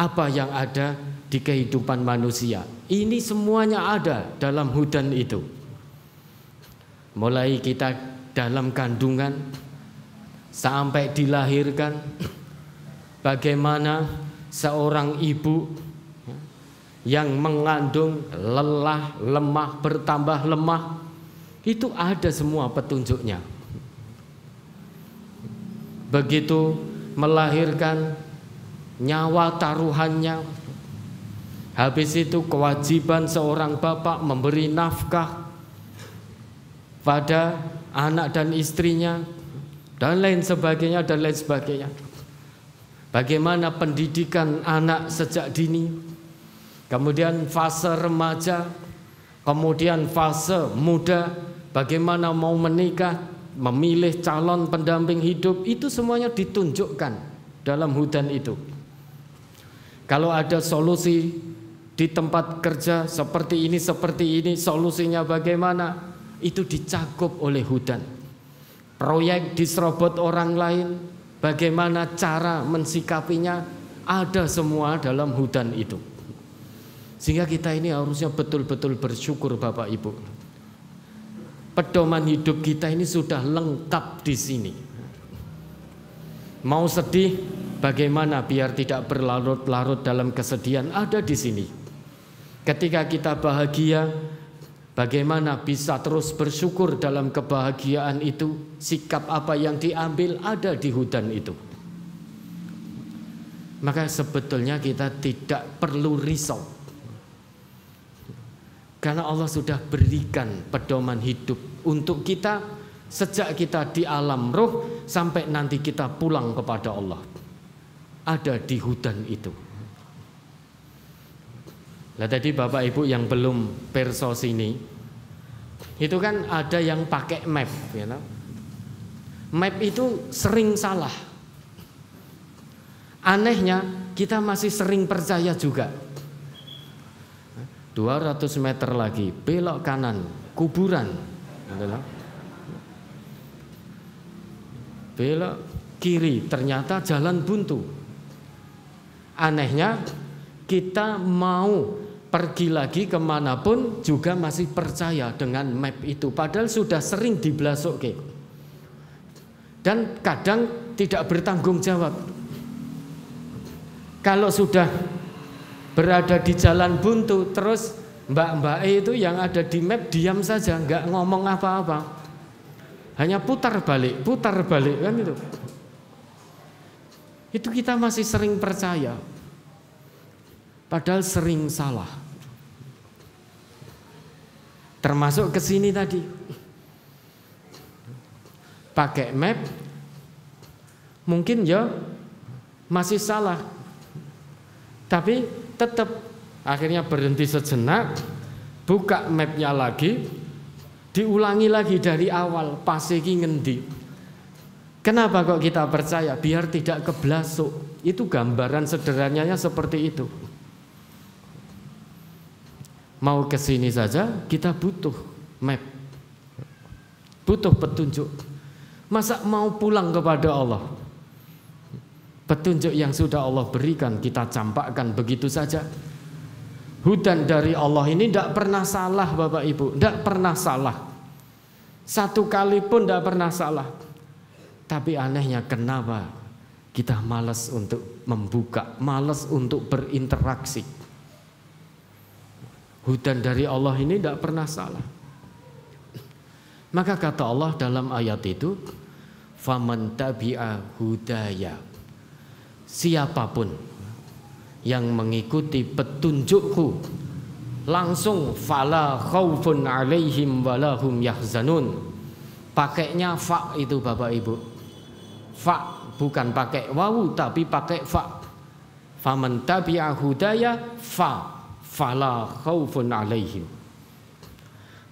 apa yang ada di kehidupan manusia. Ini semuanya ada dalam hudan itu. Mulai kita dalam kandungan sampai dilahirkan, bagaimana seorang ibu yang mengandung lelah, lemah, bertambah lemah, itu ada semua petunjuknya. Begitu melahirkan, nyawa taruhannya. Habis itu kewajiban seorang bapak memberi nafkah pada anak dan istrinya, dan lain sebagainya, dan lain sebagainya. Bagaimana pendidikan anak sejak dini, kemudian fase remaja, kemudian fase muda, bagaimana mau menikah, memilih calon pendamping hidup, itu semuanya ditunjukkan dalam hudan itu. Kalau ada solusi di tempat kerja seperti ini, solusinya bagaimana? Itu dicakup oleh hudan. Proyek diserobot orang lain, bagaimana cara mensikapinya, ada semua dalam hudan itu. Sehingga kita ini harusnya betul-betul bersyukur Bapak Ibu. Pedoman hidup kita ini sudah lengkap di sini. Mau sedih, bagaimana biar tidak berlarut-larut dalam kesedihan, ada di sini. Ketika kita bahagia, bagaimana bisa terus bersyukur dalam kebahagiaan itu. Sikap apa yang diambil ada di hudan itu. Maka sebetulnya kita tidak perlu risau, karena Allah sudah berikan pedoman hidup untuk kita sejak kita di alam roh sampai nanti kita pulang kepada Allah. Ada di hudan itu. Nah tadi Bapak Ibu yang belum perso sini, itu kan ada yang pakai map, you know? Map itu sering salah. Anehnya kita masih sering percaya juga. 200 meter lagi belok kanan, kuburan. Belok kiri, ternyata jalan buntu. Anehnya kita mau pergi lagi kemanapun juga masih percaya dengan map itu, padahal sudah sering diblasokke dan kadang tidak bertanggung jawab. Kalau sudah berada di jalan buntu, terus mbak-mbak itu yang ada di map diam saja, nggak ngomong apa-apa, hanya putar balik kan itu. Itu kita masih sering percaya, padahal sering salah. Termasuk ke sini tadi, pakai map, mungkin ya masih salah, tapi tetap akhirnya berhenti sejenak, buka mapnya lagi, Diulangi lagi dari awal, pas iki ngendi. Kenapa kok kita percaya? Biar tidak keblasuk. Itu gambaran sederhananya seperti itu. Mau ke sini saja kita butuh map, butuh petunjuk. Masa mau pulang kepada Allah, petunjuk yang sudah Allah berikan kita campakkan begitu saja. Hudan dari Allah ini tidak pernah salah Bapak Ibu, tidak pernah salah. Satu kali pun tidak pernah salah. Tapi anehnya kenapa kita malas untuk membuka, malas untuk berinteraksi. Hudan dari Allah ini tidak pernah salah. Maka kata Allah dalam ayat itu, faman tabi'a hudaya, siapapun yang mengikuti petunjukku langsung fala khaufun alaihim walahum yahzanun. Pakainya fa itu Bapak Ibu, fa bukan pakai wawu tapi pakai fa. Faman tabi'a hudaya fa fala khaufun alaihim.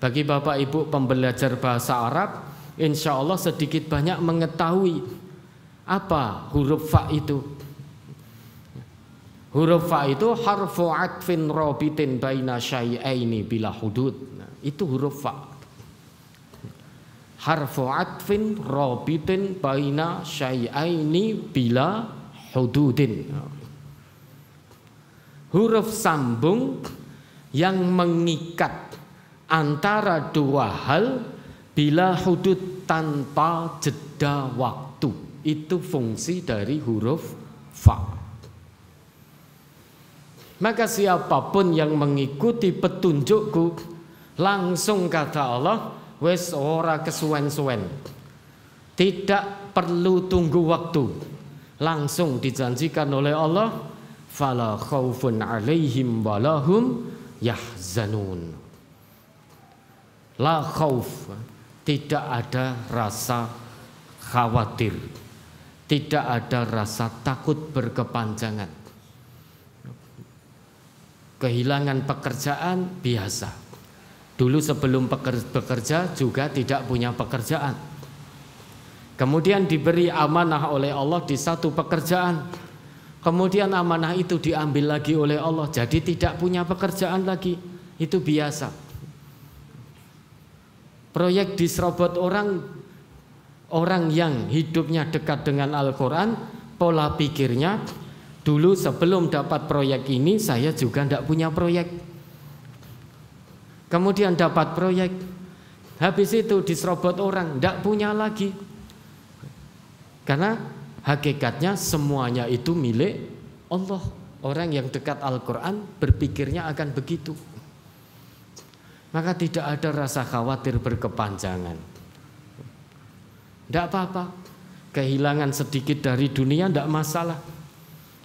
Bagi Bapak Ibu pembelajar bahasa Arab, insya Allah sedikit banyak mengetahui apa huruf fa itu. Huruf fa itu harfu atfin rabitin baina syai'aini bila hudud. Nah, itu huruf fa. Harfu atfin rabitin baina syai'aini bila hududin. Huruf sambung yang mengikat antara dua hal bila hudud tanpa jeda waktu. Itu fungsi dari huruf fa. Maka siapapun yang mengikuti petunjukku, langsung kata Allah, wes ora kesuwen-suwen, tidak perlu tunggu waktu, langsung dijanjikan oleh Allah, fala khaufun alaihim walahum yahzanun. La khauf, tidak ada rasa khawatir, tidak ada rasa takut berkepanjangan. Kehilangan pekerjaan biasa. Dulu sebelum bekerja juga tidak punya pekerjaan. Kemudian diberi amanah oleh Allah di satu pekerjaan. Kemudian amanah itu diambil lagi oleh Allah, jadi tidak punya pekerjaan lagi. Itu biasa. Proyek diserobot orang yang hidupnya dekat dengan Al-Quran, pola pikirnya, dulu sebelum dapat proyek ini saya juga tidak punya proyek. Kemudian dapat proyek, habis itu diserobot orang, tidak punya lagi. Karena hakikatnya semuanya itu milik Allah. Orang yang dekat Al-Quran berpikirnya akan begitu. Maka tidak ada rasa khawatir berkepanjangan. Tidak apa-apa, kehilangan sedikit dari dunia tidak masalah.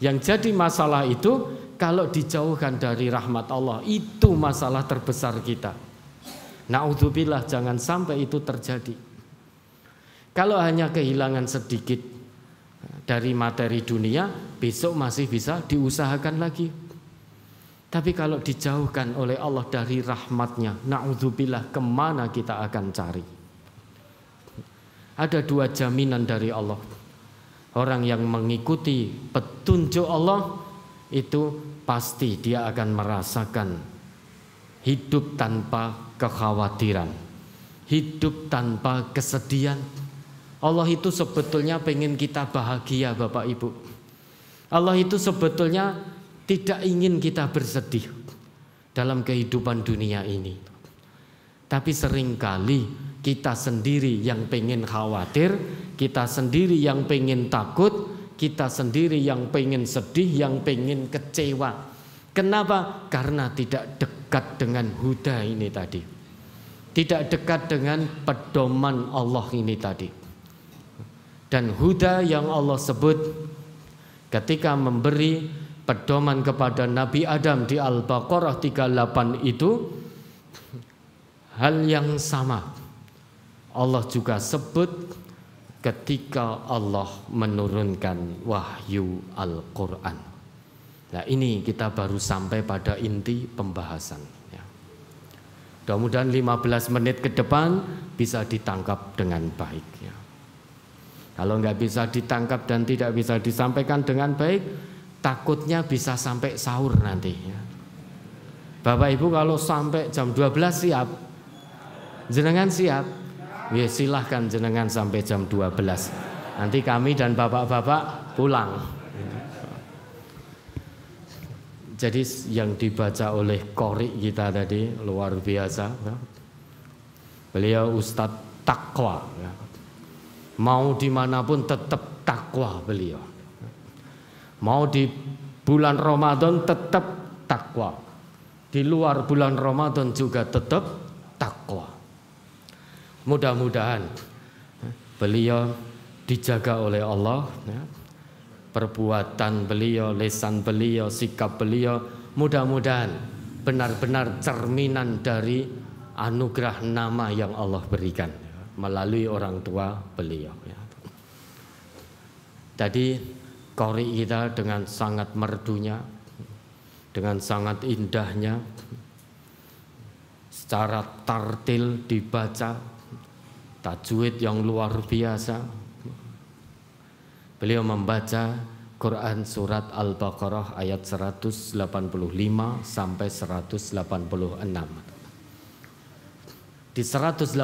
Yang jadi masalah itu kalau dijauhkan dari rahmat Allah, itu masalah terbesar kita. Na'udzubillah, jangan sampai itu terjadi. Kalau hanya kehilangan sedikit dari materi dunia, besok masih bisa diusahakan lagi. Tapi kalau dijauhkan oleh Allah dari rahmatnya, na'udzubillah, kemana kita akan cari? Ada dua jaminan dari Allah. Orang yang mengikuti petunjuk Allah itu pasti dia akan merasakan hidup tanpa kekhawatiran, hidup tanpa kesedihan. Allah itu sebetulnya pengen kita bahagia Bapak Ibu. Allah itu sebetulnya tidak ingin kita bersedih dalam kehidupan dunia ini. Tapi seringkali kita sendiri yang pengen khawatir, kita sendiri yang pengen takut, kita sendiri yang pengen sedih, yang pengen kecewa. Kenapa? Karena tidak dekat dengan huda ini tadi, tidak dekat dengan pedoman Allah ini tadi. Dan huda yang Allah sebut ketika memberi pedoman kepada Nabi Adam di Al-Baqarah 38 itu, hal yang sama Allah juga sebut ketika Allah menurunkan wahyu Al-Quran. Nah, ini kita baru sampai pada inti pembahasan ya. Mudah-mudahan 15 menit ke depan bisa ditangkap dengan baik ya. Kalau nggak bisa ditangkap dan tidak bisa disampaikan dengan baik, takutnya bisa sampai sahur nanti ya. Bapak Ibu kalau sampai jam 12 siap? Jenengan siap? Ya silahkan jenengan sampai jam 12. Nanti kami dan bapak-bapak pulang. Jadi yang dibaca oleh qori kita tadi luar biasa ya. Beliau Ustadz takwa ya. Mau dimanapun tetap takwa beliau. Mau di bulan Ramadan tetap takwa, di luar bulan Ramadan juga tetap takwa. Mudah-mudahan beliau dijaga oleh Allah ya. Perbuatan beliau, lisan beliau, sikap beliau mudah-mudahan benar-benar cerminan dari anugerah nama yang Allah berikan ya, melalui orang tua beliau ya. Tadi qori kita dengan sangat merdunya, dengan sangat indahnya, secara tartil dibaca, tajwid yang luar biasa. Beliau membaca Quran surat Al-Baqarah ayat 185 sampai 186. Di 185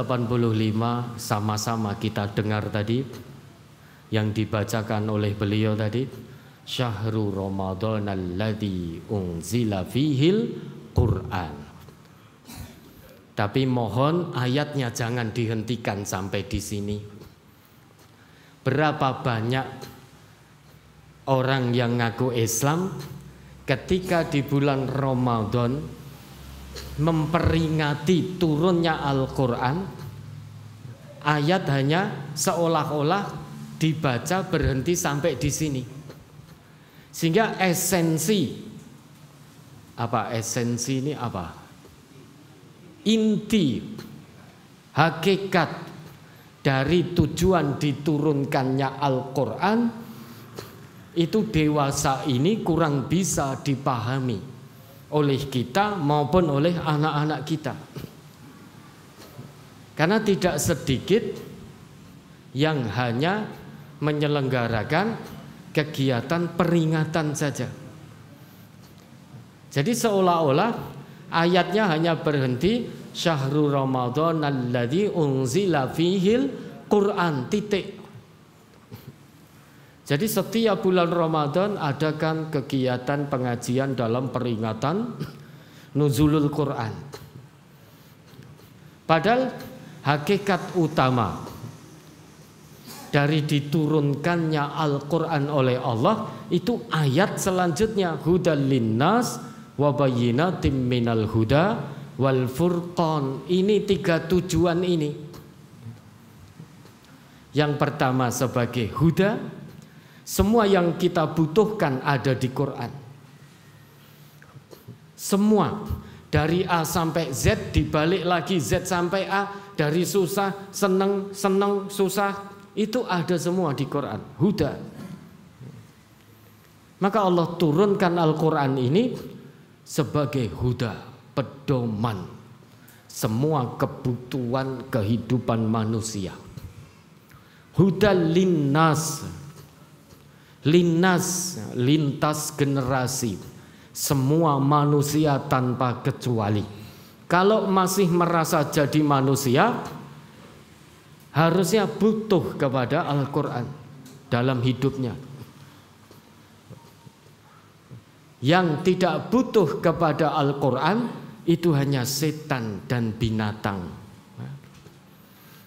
sama-sama kita dengar tadi yang dibacakan oleh beliau tadi, Syahrul Ramadan alladzi unzila fihil Quran. Tapi mohon ayatnya jangan dihentikan sampai di sini. Berapa banyak orang yang ngaku Islam ketika di bulan Ramadan memperingati turunnya Al-Quran, ayat hanya seolah-olah dibaca berhenti sampai di sini. Sehingga esensi ini apa? Inti hakikat dari tujuan diturunkannya Al-Quran itu dewasa ini kurang bisa dipahami oleh kita maupun oleh anak-anak kita. Karena tidak sedikit yang hanya menyelenggarakan kegiatan peringatan saja. Jadi seolah-olah ayatnya hanya berhenti Syahrul Ramadan alladzi unzila fihil Quran titik. Jadi setiap bulan Ramadan adakan kegiatan pengajian dalam peringatan nuzulul Quran. Padahal hakikat utama dari diturunkannya Al-Quran oleh Allah itu ayat selanjutnya, hudal linnas wa bayyinatim minal huda wal furqan. Ini tiga tujuan ini. Yang pertama sebagai huda, semua yang kita butuhkan ada di Quran. Semua dari A sampai Z, dibalik lagi Z sampai A, dari susah, seneng, susah, itu ada semua di Quran. Huda. Maka Allah turunkan Al-Quran ini sebagai huda, pedoman semua kebutuhan kehidupan manusia. Huda linnas, lintas generasi, semua manusia tanpa kecuali. Kalau masih merasa jadi manusia, harusnya butuh kepada Al-Quran dalam hidupnya. Yang tidak butuh kepada Al-Quran itu hanya setan dan binatang.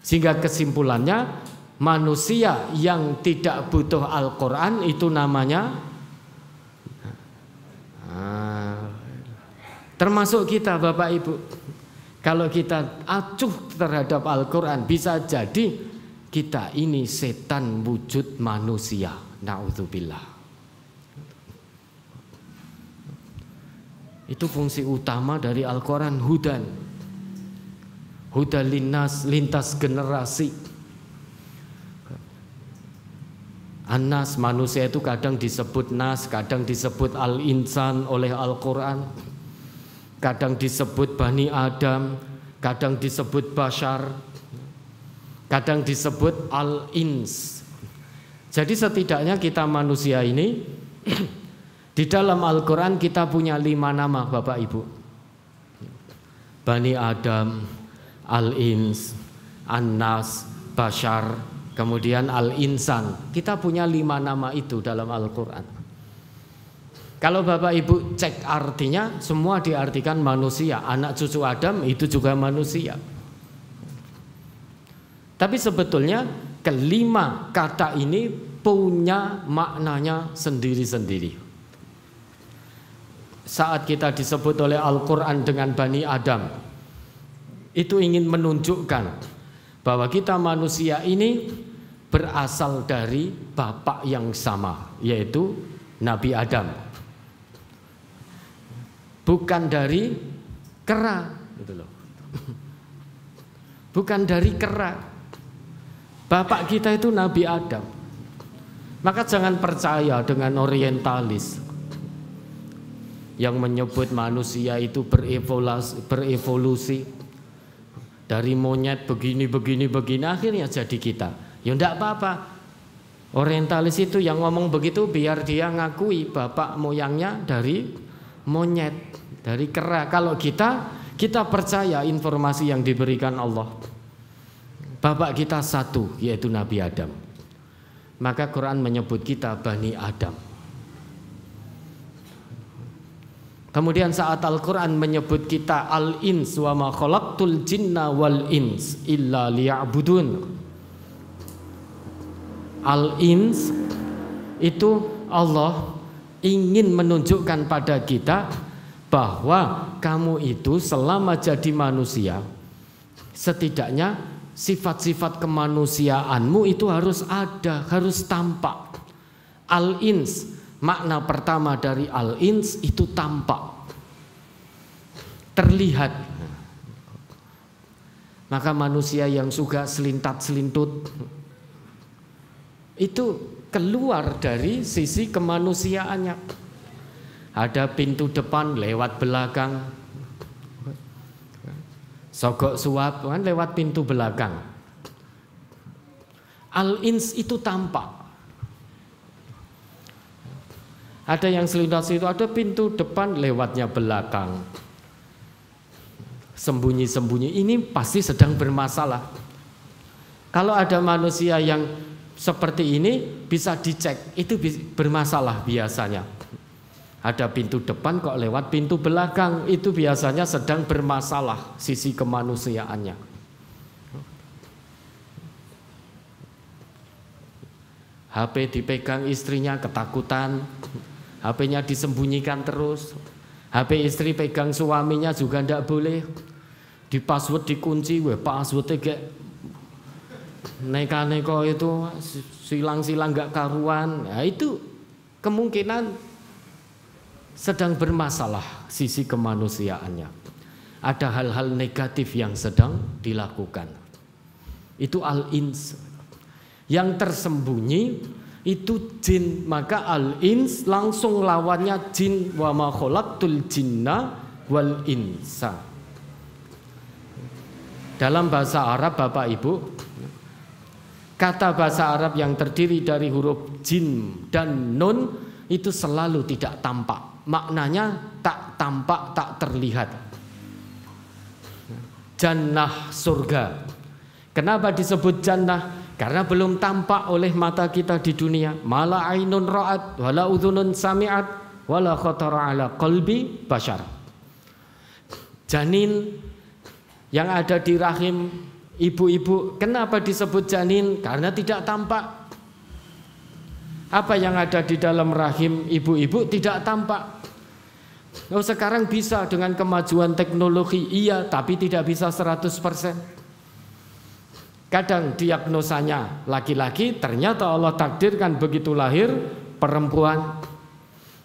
Sehingga kesimpulannya, manusia yang tidak butuh Al-Quran itu namanya termasuk kita Bapak Ibu. Kalau kita acuh terhadap Al-Quran, bisa jadi kita ini setan wujud manusia. Na'udzubillah. Itu fungsi utama dari Al-Quran, hudan. Huda linnas, lintas generasi. An-nas, manusia itu kadang disebut nas, kadang disebut al-insan oleh Al-Quran, kadang disebut Bani Adam, kadang disebut bashar, kadang disebut al-ins. Jadi setidaknya kita manusia ini di dalam Al-Quran kita punya 5 nama Bapak Ibu. Bani Adam, al-ins, an-nas, bashar, kemudian al-insan. Kita punya 5 nama itu dalam Al-Quran. Kalau Bapak Ibu cek artinya, semua diartikan manusia. Anak cucu Adam itu juga manusia. Tapi sebetulnya kelima kata ini punya maknanya sendiri-sendiri. Saat kita disebut oleh Al-Quran dengan Bani Adam, itu ingin menunjukkan bahwa kita manusia ini berasal dari bapak yang sama, yaitu Nabi Adam. Bukan dari kera, gitu loh. Bukan dari kera. Bapak kita itu Nabi Adam. Maka jangan percaya dengan orientalis yang menyebut manusia itu berevolusi dari monyet begini, akhirnya jadi kita. Ya enggak apa-apa. Orientalis itu yang ngomong begitu biar dia ngakui bapak moyangnya dari monyet, dari kera. Kalau kita percaya informasi yang diberikan Allah. Bapak kita satu, yaitu Nabi Adam. Maka Quran menyebut kita Bani Adam. Kemudian saat Al-Quran menyebut kita al-ins wa ma khalaqtul jinna wal ins illa liya'budun. Al-ins itu Allah ingin menunjukkan pada kita bahwa kamu itu selama jadi manusia setidaknya sifat-sifat kemanusiaanmu itu harus ada, harus tampak. Al-ins, makna pertama dari al-ins itu tampak, terlihat. Maka manusia yang suka selintat-selintut itu keluar dari sisi kemanusiaannya. Ada pintu depan lewat belakang, sogok suap kan lewat pintu belakang. Al-ins itu tampak. Ada yang selintas itu, ada pintu depan lewatnya belakang. Sembunyi-sembunyi, ini pasti sedang bermasalah. Kalau ada manusia yang seperti ini bisa dicek, itu bermasalah biasanya. Ada pintu depan kok lewat pintu belakang, itu biasanya sedang bermasalah sisi kemanusiaannya. HP dipegang istrinya ketakutan, HP-nya disembunyikan terus. HP istri pegang suaminya juga tidak boleh. Di password dikunci, passwordnya kayak neka-neko itu silang-silang gak karuan. Nah, itu kemungkinan sedang bermasalah sisi kemanusiaannya. Ada hal-hal negatif yang sedang dilakukan. Itu al-ins. Yang tersembunyi itu jin. Maka al-ins langsung lawannya jin. Wa ma khalaqtul jinna wal insa. Dalam bahasa Arab Bapak Ibu, kata bahasa Arab yang terdiri dari huruf jim dan nun itu selalu tidak tampak. Maknanya tak tampak, tak terlihat. Jannah, surga. Kenapa disebut jannah? Karena belum tampak oleh mata kita di dunia. Mala ainun ra'at, wala udhunun sami'at, wala khatara ala qalbi bashar. Janin yang ada di rahim ibu-ibu, kenapa disebut janin? Karena tidak tampak. Apa yang ada di dalam rahim ibu-ibu tidak tampak. Oh, sekarang bisa dengan kemajuan teknologi, iya, tapi tidak bisa 100%. Kadang diagnosanya laki-laki, ternyata Allah takdirkan begitu lahir perempuan.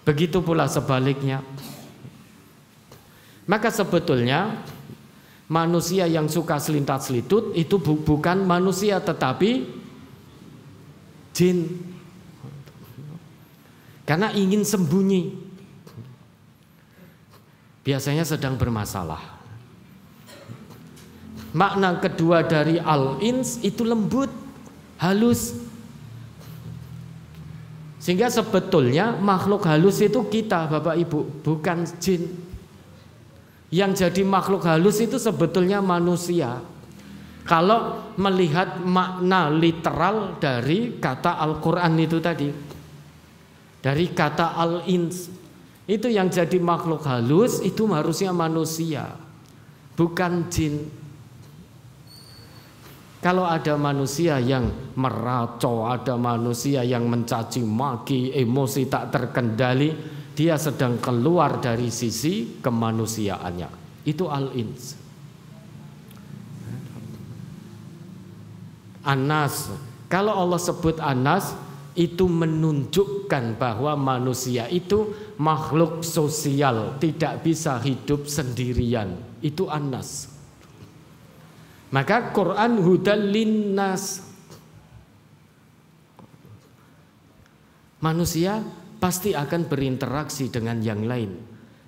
Begitu pula sebaliknya. Maka sebetulnya manusia yang suka selintat-selintut itu bukan manusia tetapi jin. Karena ingin sembunyi. Biasanya sedang bermasalah. makna kedua dari al-ins itu lembut, halus. Sehingga sebetulnya makhluk halus itu kita, Bapak Ibu, bukan jin. Yang jadi makhluk halus itu sebetulnya manusia. Kalau melihat makna literal dari kata Al-Quran itu tadi, dari kata al-ins, itu yang jadi makhluk halus itu harusnya manusia, bukan jin. Kalau ada manusia yang meracau, ada manusia yang mencaci maki, emosi tak terkendali, dia sedang keluar dari sisi kemanusiaannya. Itu al-ins. Anas, kalau Allah sebut anas, itu menunjukkan bahwa manusia itu makhluk sosial, tidak bisa hidup sendirian. Itu anas. Maka Quran hudal linnas. Manusia pasti akan berinteraksi dengan yang lain.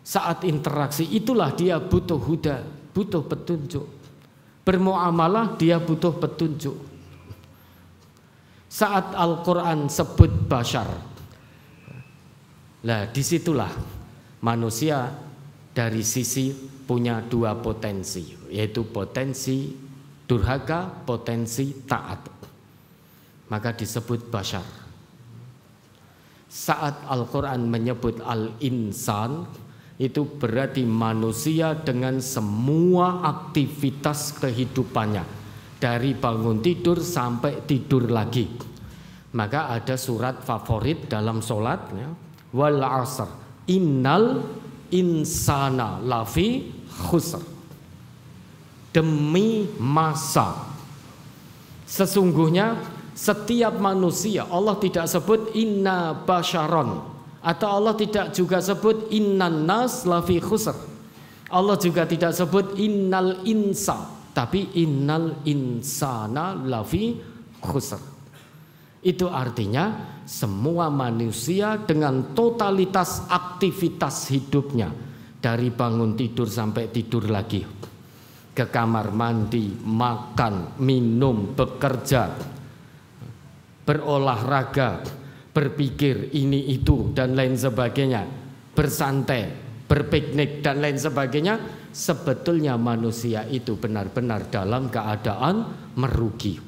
Saat interaksi itulah dia butuh huda, butuh petunjuk. Bermuamalah dia butuh petunjuk. Saat Al-Quran sebut bashar, lah disitulah manusia dari sisi punya dua potensi, yaitu potensi durhaka, potensi taat. Maka disebut bashar. Saat Al-Quran menyebut al-insan, itu berarti manusia dengan semua aktivitas kehidupannya, dari bangun tidur sampai tidur lagi. Maka ada surat favorit dalam sholat, ya, wal asr innal insana lafi khusr. Demi masa, sesungguhnya setiap manusia, Allah tidak sebut inna basyaron, atau Allah tidak juga sebut innan nas lafi khusr. Allah juga tidak sebut innal insa, tapi innal insana lafi khusr. Itu artinya semua manusia dengan totalitas aktivitas hidupnya, dari bangun tidur sampai tidur lagi, ke kamar mandi, makan, minum, bekerja, berolahraga, berpikir ini itu dan lain sebagainya, bersantai, berpiknik dan lain sebagainya. Sebetulnya manusia itu benar-benar dalam keadaan merugi,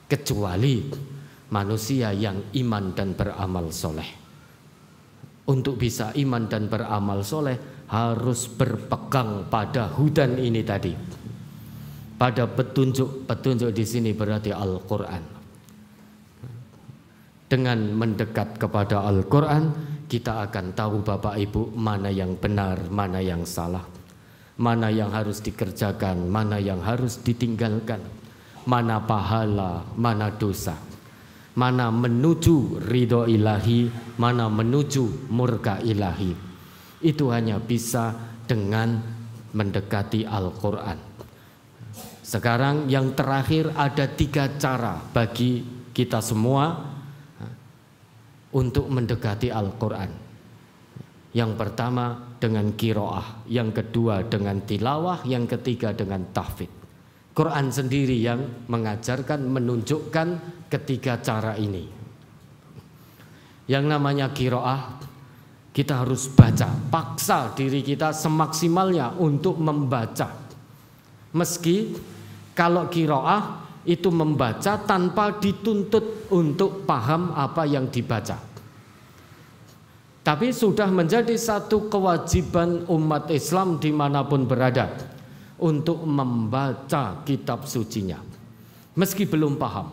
kecuali manusia yang iman dan beramal soleh. Untuk bisa iman dan beramal soleh harus berpegang pada hudan ini tadi, pada petunjuk. Petunjuk di sini berarti Al-Quran. Dengan mendekat kepada Al-Quran, kita akan tahu Bapak Ibu mana yang benar, mana yang salah, mana yang harus dikerjakan, mana yang harus ditinggalkan, mana pahala, mana dosa, mana menuju ridho ilahi, mana menuju murka ilahi. Itu hanya bisa dengan mendekati Al-Quran. Sekarang yang terakhir, ada 3 cara bagi kita semua untuk mendekati Al-Quran. Yang pertama dengan qiraah, yang kedua dengan tilawah, yang ketiga dengan tahfidz. Quran sendiri yang mengajarkan, menunjukkan ketiga cara ini. Yang namanya qiraah, kita harus baca, paksa diri kita semaksimalnya untuk membaca. Meski kalau qiraah itu membaca tanpa dituntut untuk paham apa yang dibaca, tapi sudah menjadi satu kewajiban umat Islam dimanapun berada untuk membaca kitab sucinya meski belum paham.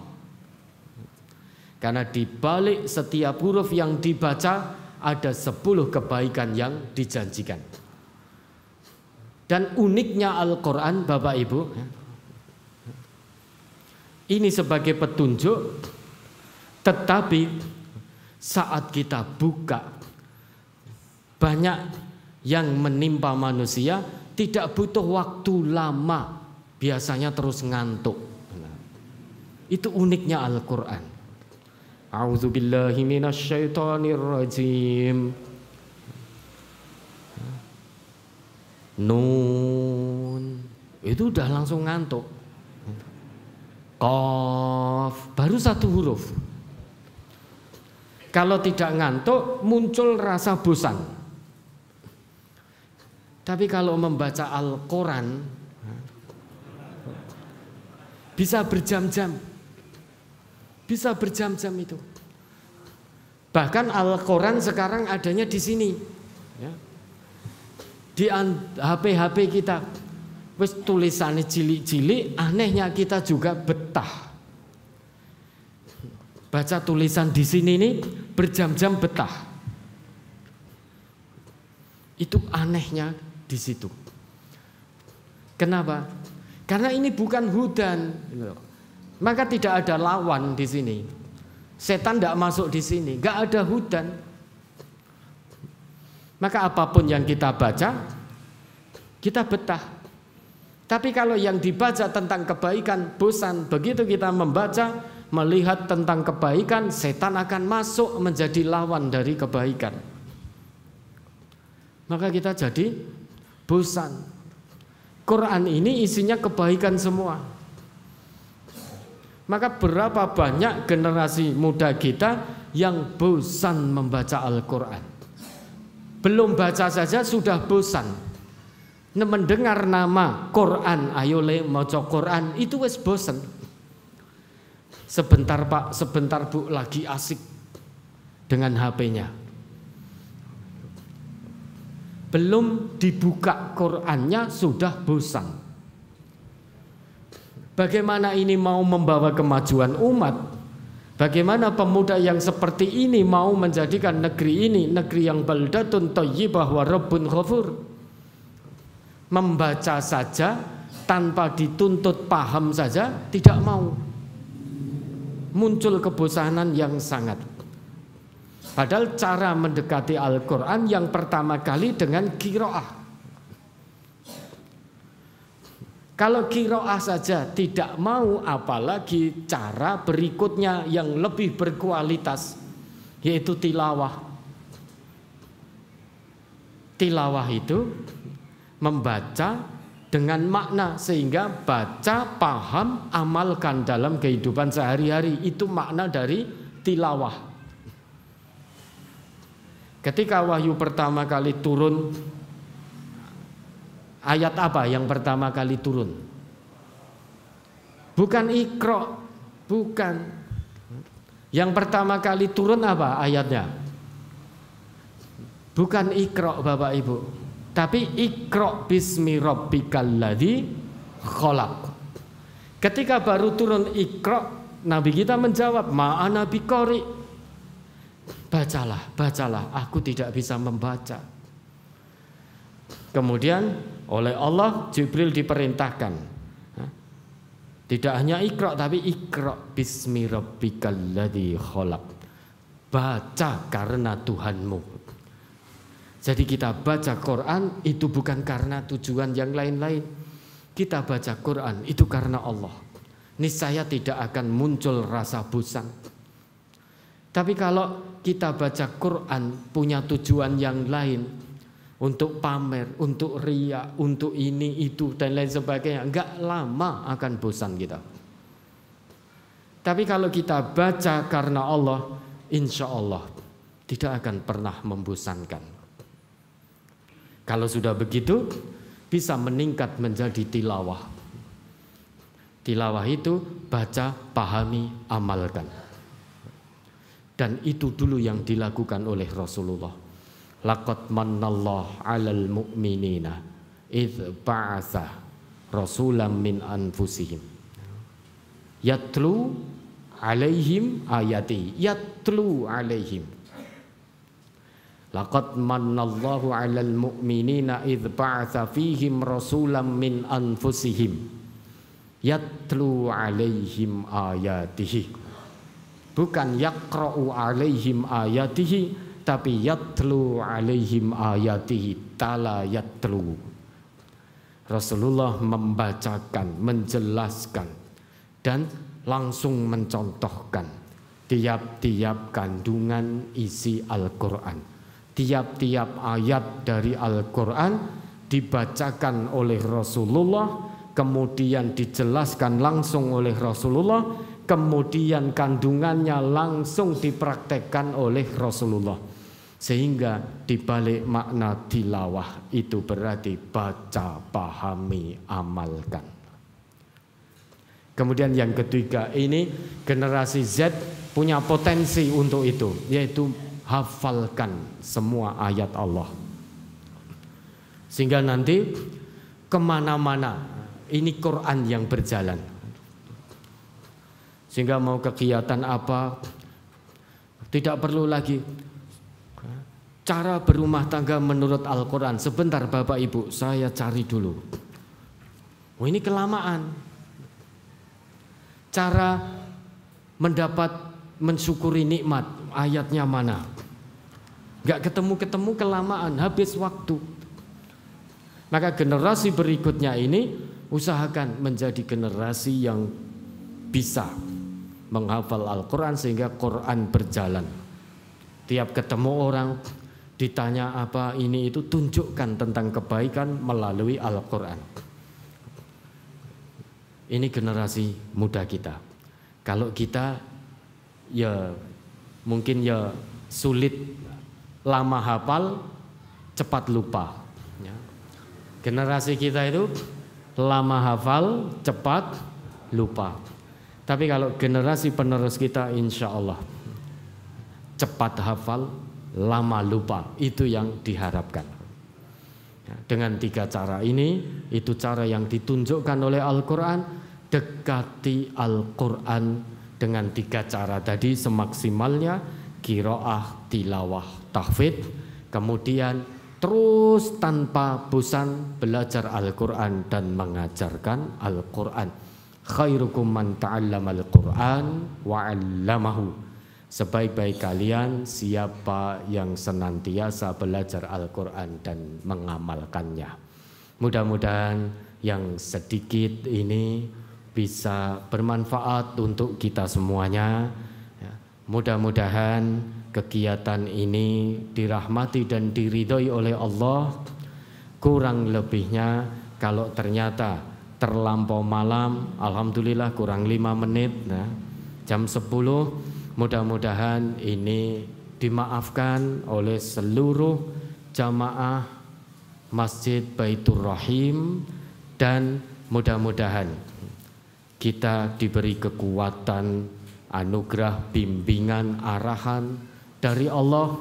Karena di balik setiap huruf yang dibaca ada 10 kebaikan yang dijanjikan. Dan uniknya Al-Quran, Bapak Ibu, ini sebagai petunjuk, tetapi saat kita buka, banyak yang menimpa manusia tidak butuh waktu lama, biasanya terus ngantuk. Itu uniknya Al-Quran. A'udzubillahi minasyaitonirrajim. Nun. Itu itu udah langsung ngantuk. Qaf, baru satu huruf. Kalau tidak ngantuk muncul rasa bosan. Tapi kalau membaca Al-Quran bisa berjam-jam. Bisa berjam-jam itu. Bahkan Al-Quran sekarang adanya di sini. Ya. Di HP-HP kita. Wis tulisannya cilik-cilik, anehnya kita juga betah. Baca tulisan di sini nih berjam-jam betah. Itu anehnya di situ. Kenapa? Karena ini bukan hudan. Maka tidak ada lawan di sini. Setan tidak masuk di sini, nggak ada hudan. Maka apapun yang kita baca, kita betah. Tapi kalau yang dibaca tentang kebaikan, bosan. Begitu kita membaca, melihat tentang kebaikan, setan akan masuk menjadi lawan dari kebaikan. Maka kita jadi bosan. Quran ini isinya kebaikan semua. Maka berapa banyak generasi muda kita yang bosan membaca Al-Quran. Belum baca saja sudah bosan. Mendengar nama Quran, ayo le maca Quran, itu wes bosan. Sebentar Pak, sebentar Bu, lagi asik dengan HP-nya. Belum dibuka Qurannya sudah bosan. Bagaimana ini mau membawa kemajuan umat? Bagaimana pemuda yang seperti ini mau menjadikan negeri ini negeri yang baldatun thayyibah wa rabbun ghafur? Membaca saja tanpa dituntut paham saja tidak mau. Muncul kebosanan yang sangat. Padahal cara mendekati Al-Quran yang pertama kali dengan qiraah. Kalau qiraah saja tidak mau, apalagi cara berikutnya yang lebih berkualitas, yaitu tilawah. Tilawah itu membaca dengan makna, sehingga baca, paham, amalkan dalam kehidupan sehari-hari. Itu makna dari tilawah. Ketika wahyu pertama kali turun, ayat apa yang pertama kali turun? Bukan Iqra, bukan. Yang pertama kali turun apa ayatnya? Bukan Iqra Bapak Ibu, tapi Iqra bismi rabbikal ladzi khalaq. Ketika baru turun Iqra, Nabi kita menjawab, ma'ana biqari. Bacalah, bacalah, aku tidak bisa membaca. Kemudian oleh Allah Jibril diperintahkan, tidak hanya Iqra tapi Iqra bismi rabbikal ladzi khalaq. Baca karena Tuhanmu. Jadi kita baca Quran itu bukan karena tujuan yang lain-lain. Kita baca Quran itu karena Allah. Niscaya tidak akan muncul rasa bosan. Tapi kalau kita baca Quran punya tujuan yang lain, untuk pamer, untuk riya, untuk ini, itu, dan lain sebagainya, enggak lama akan bosan kita. Tapi kalau kita baca karena Allah, insya Allah tidak akan pernah membosankan. Kalau sudah begitu, bisa meningkat menjadi tilawah. Tilawah itu baca, pahami, amalkan. Dan itu dulu yang dilakukan oleh Rasulullah. Laqad mannallahu 'alal mu'minina idz ba'atsa rasulan min anfusihim yatlu 'alaihim ayati, yatlu 'alaihim. Laqad mannallahu 'alal mu'minina idz ba'atsa fihim rasulan min anfusihim yatlu 'alaihim ayatihi. Bukan yaqra'u 'alaihim ayatihi, tapi yatlu 'alaihim ayatihi, tala yatlu. Rasulullah membacakan, menjelaskan dan langsung mencontohkan tiap-tiap kandungan isi Al-Quran. Tiap-tiap ayat dari Al-Quran dibacakan oleh Rasulullah kemudian dijelaskan langsung oleh Rasulullah, kemudian kandungannya langsung dipraktekkan oleh Rasulullah. Sehingga dibalik makna tilawah itu berarti baca, pahami, amalkan. Kemudian yang ketiga, ini generasi Z punya potensi untuk itu, yaitu hafalkan semua ayat Allah. Sehingga nanti kemana-mana ini Quran yang berjalan. Sehingga mau kegiatan apa, tidak perlu lagi cara berumah tangga menurut Al-Quran. Sebentar Bapak Ibu, saya cari dulu. Oh, ini kelamaan. Cara mensyukuri nikmat, ayatnya mana? Gak ketemu-ketemu, kelamaan, habis waktu. Maka generasi berikutnya ini usahakan menjadi generasi yang bisa menghafal Al-Quran sehingga Quran berjalan. Tiap ketemu orang ditanya apa ini itu, tunjukkan tentang kebaikan melalui Al-Quran. Ini generasi muda kita. Kalau kita ya mungkin ya sulit, lama hafal, cepat lupa. Generasi kita itu lama hafal, cepat lupa. Tapi kalau generasi penerus kita insya Allah cepat hafal, lama lupa. Itu yang diharapkan. Dengan 3 cara ini, itu cara yang ditunjukkan oleh Al-Quran. Dekati Al-Quran dengan 3 cara tadi semaksimalnya, qiraah, tilawah, tahfidz. Kemudian terus tanpa bosan belajar Al-Quran dan mengajarkan Al-Quran. Khairukum man ta'allamal Quran wa 'allamahu. Sebaik-baik kalian siapa yang senantiasa belajar Al-Quran dan mengamalkannya. Mudah-mudahan yang sedikit ini bisa bermanfaat untuk kita semuanya. Mudah-mudahan kegiatan ini dirahmati dan diridhoi oleh Allah. Kurang lebihnya kalau ternyata terlampau malam, alhamdulillah kurang 5 menit. Jam 10, mudah-mudahan ini dimaafkan oleh seluruh jamaah Masjid Baitur Rahim, dan mudah-mudahan kita diberi kekuatan, anugerah, bimbingan, arahan dari Allah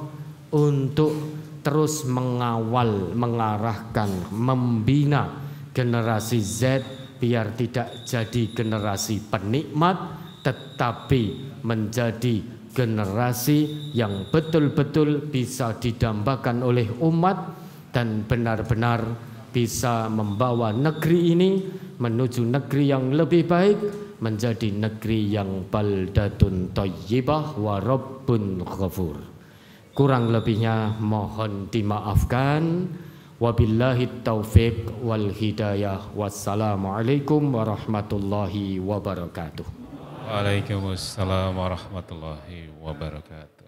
untuk terus mengawal, mengarahkan, membina generasi Z biar tidak jadi generasi penikmat, tetapi menjadi generasi yang betul-betul bisa didambakan oleh umat dan benar-benar bisa membawa negeri ini menuju negeri yang lebih baik, menjadi negeri yang baldatun thayyibah wa rabbun ghafur. Kurang lebihnya mohon dimaafkan. Wabillahi taufiq wal hidayah. Wassalamualaikum warahmatullahi wabarakatuh. Waalaikumsalam warahmatullahi wabarakatuh.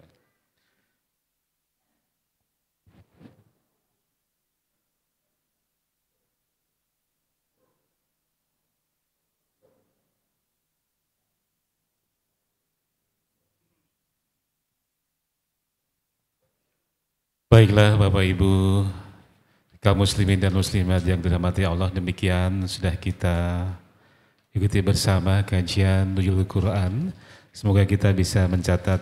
Baiklah Bapak Ibu, kaum muslimin dan muslimat yang dirahmati Allah, demikian sudah kita ikuti bersama kajian Nuzulul Quran. Semoga kita bisa mencatat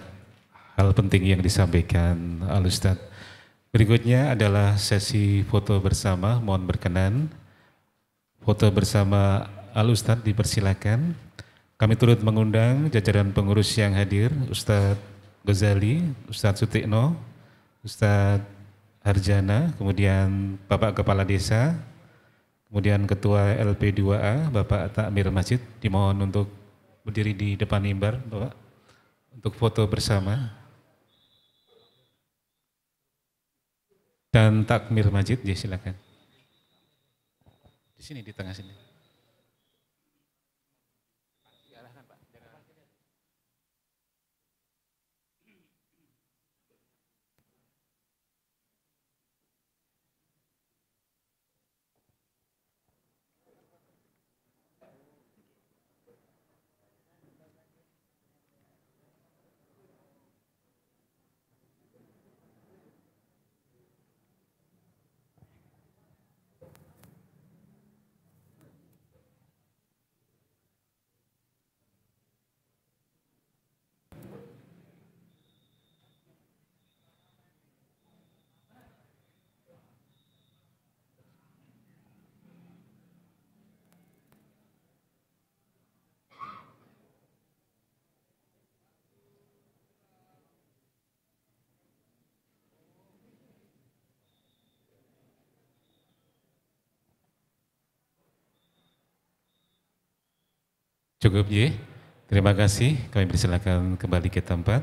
hal penting yang disampaikan Al-Ustadz. Berikutnya adalah sesi foto bersama, mohon berkenan. Foto bersama Al-Ustadz dipersilakan. Kami turut mengundang jajaran pengurus yang hadir, Ustadz Ghazali, Ustadz Sutikno, Ustadz Harjana, kemudian Bapak Kepala Desa, kemudian Ketua LP2A, Bapak Takmir Masjid, dimohon untuk berdiri di depan mimbar, Bapak, untuk foto bersama. Dan Takmir Masjid, ya silakan. Di sini, di tengah sini. Cukup ya. Terima kasih. Kami persilakan kembali ke tempat.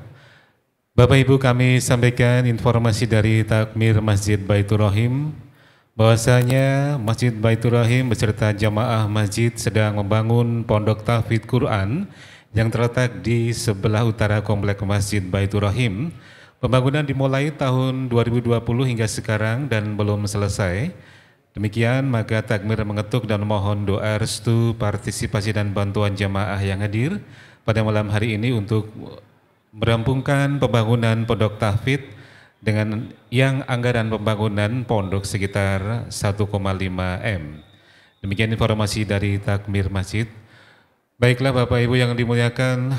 Bapak Ibu, kami sampaikan informasi dari Takmir Masjid Baitur Rahim bahwasanya Masjid Baitur Rahim beserta jamaah masjid sedang membangun pondok tahfidz Quran yang terletak di sebelah utara komplek Masjid Baitur Rahim. Pembangunan dimulai tahun 2020 hingga sekarang dan belum selesai. Demikian maka takmir mengetuk dan mohon doa restu, partisipasi dan bantuan jamaah yang hadir pada malam hari ini untuk merampungkan pembangunan pondok tahfidz dengan yang anggaran pembangunan pondok sekitar 1,5 M. Demikian informasi dari takmir masjid. Baiklah Bapak Ibu yang dimuliakan,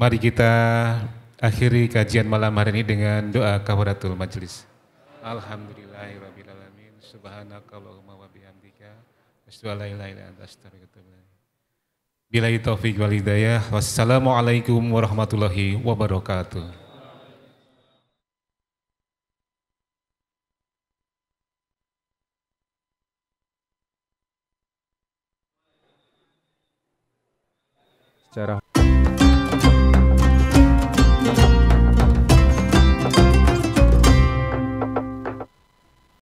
mari kita akhiri kajian malam hari ini dengan doa kafaratul majelis. Alhamdulillahirrabbilalamin. Subhanakallahumma wa bihamdika asyhadu an la ilaha illa anta astaghfiruka wa atubu ilaik. Billahi taufiq wal hidayah. Wassalamualaikum warahmatullahi wabarakatuh. Secara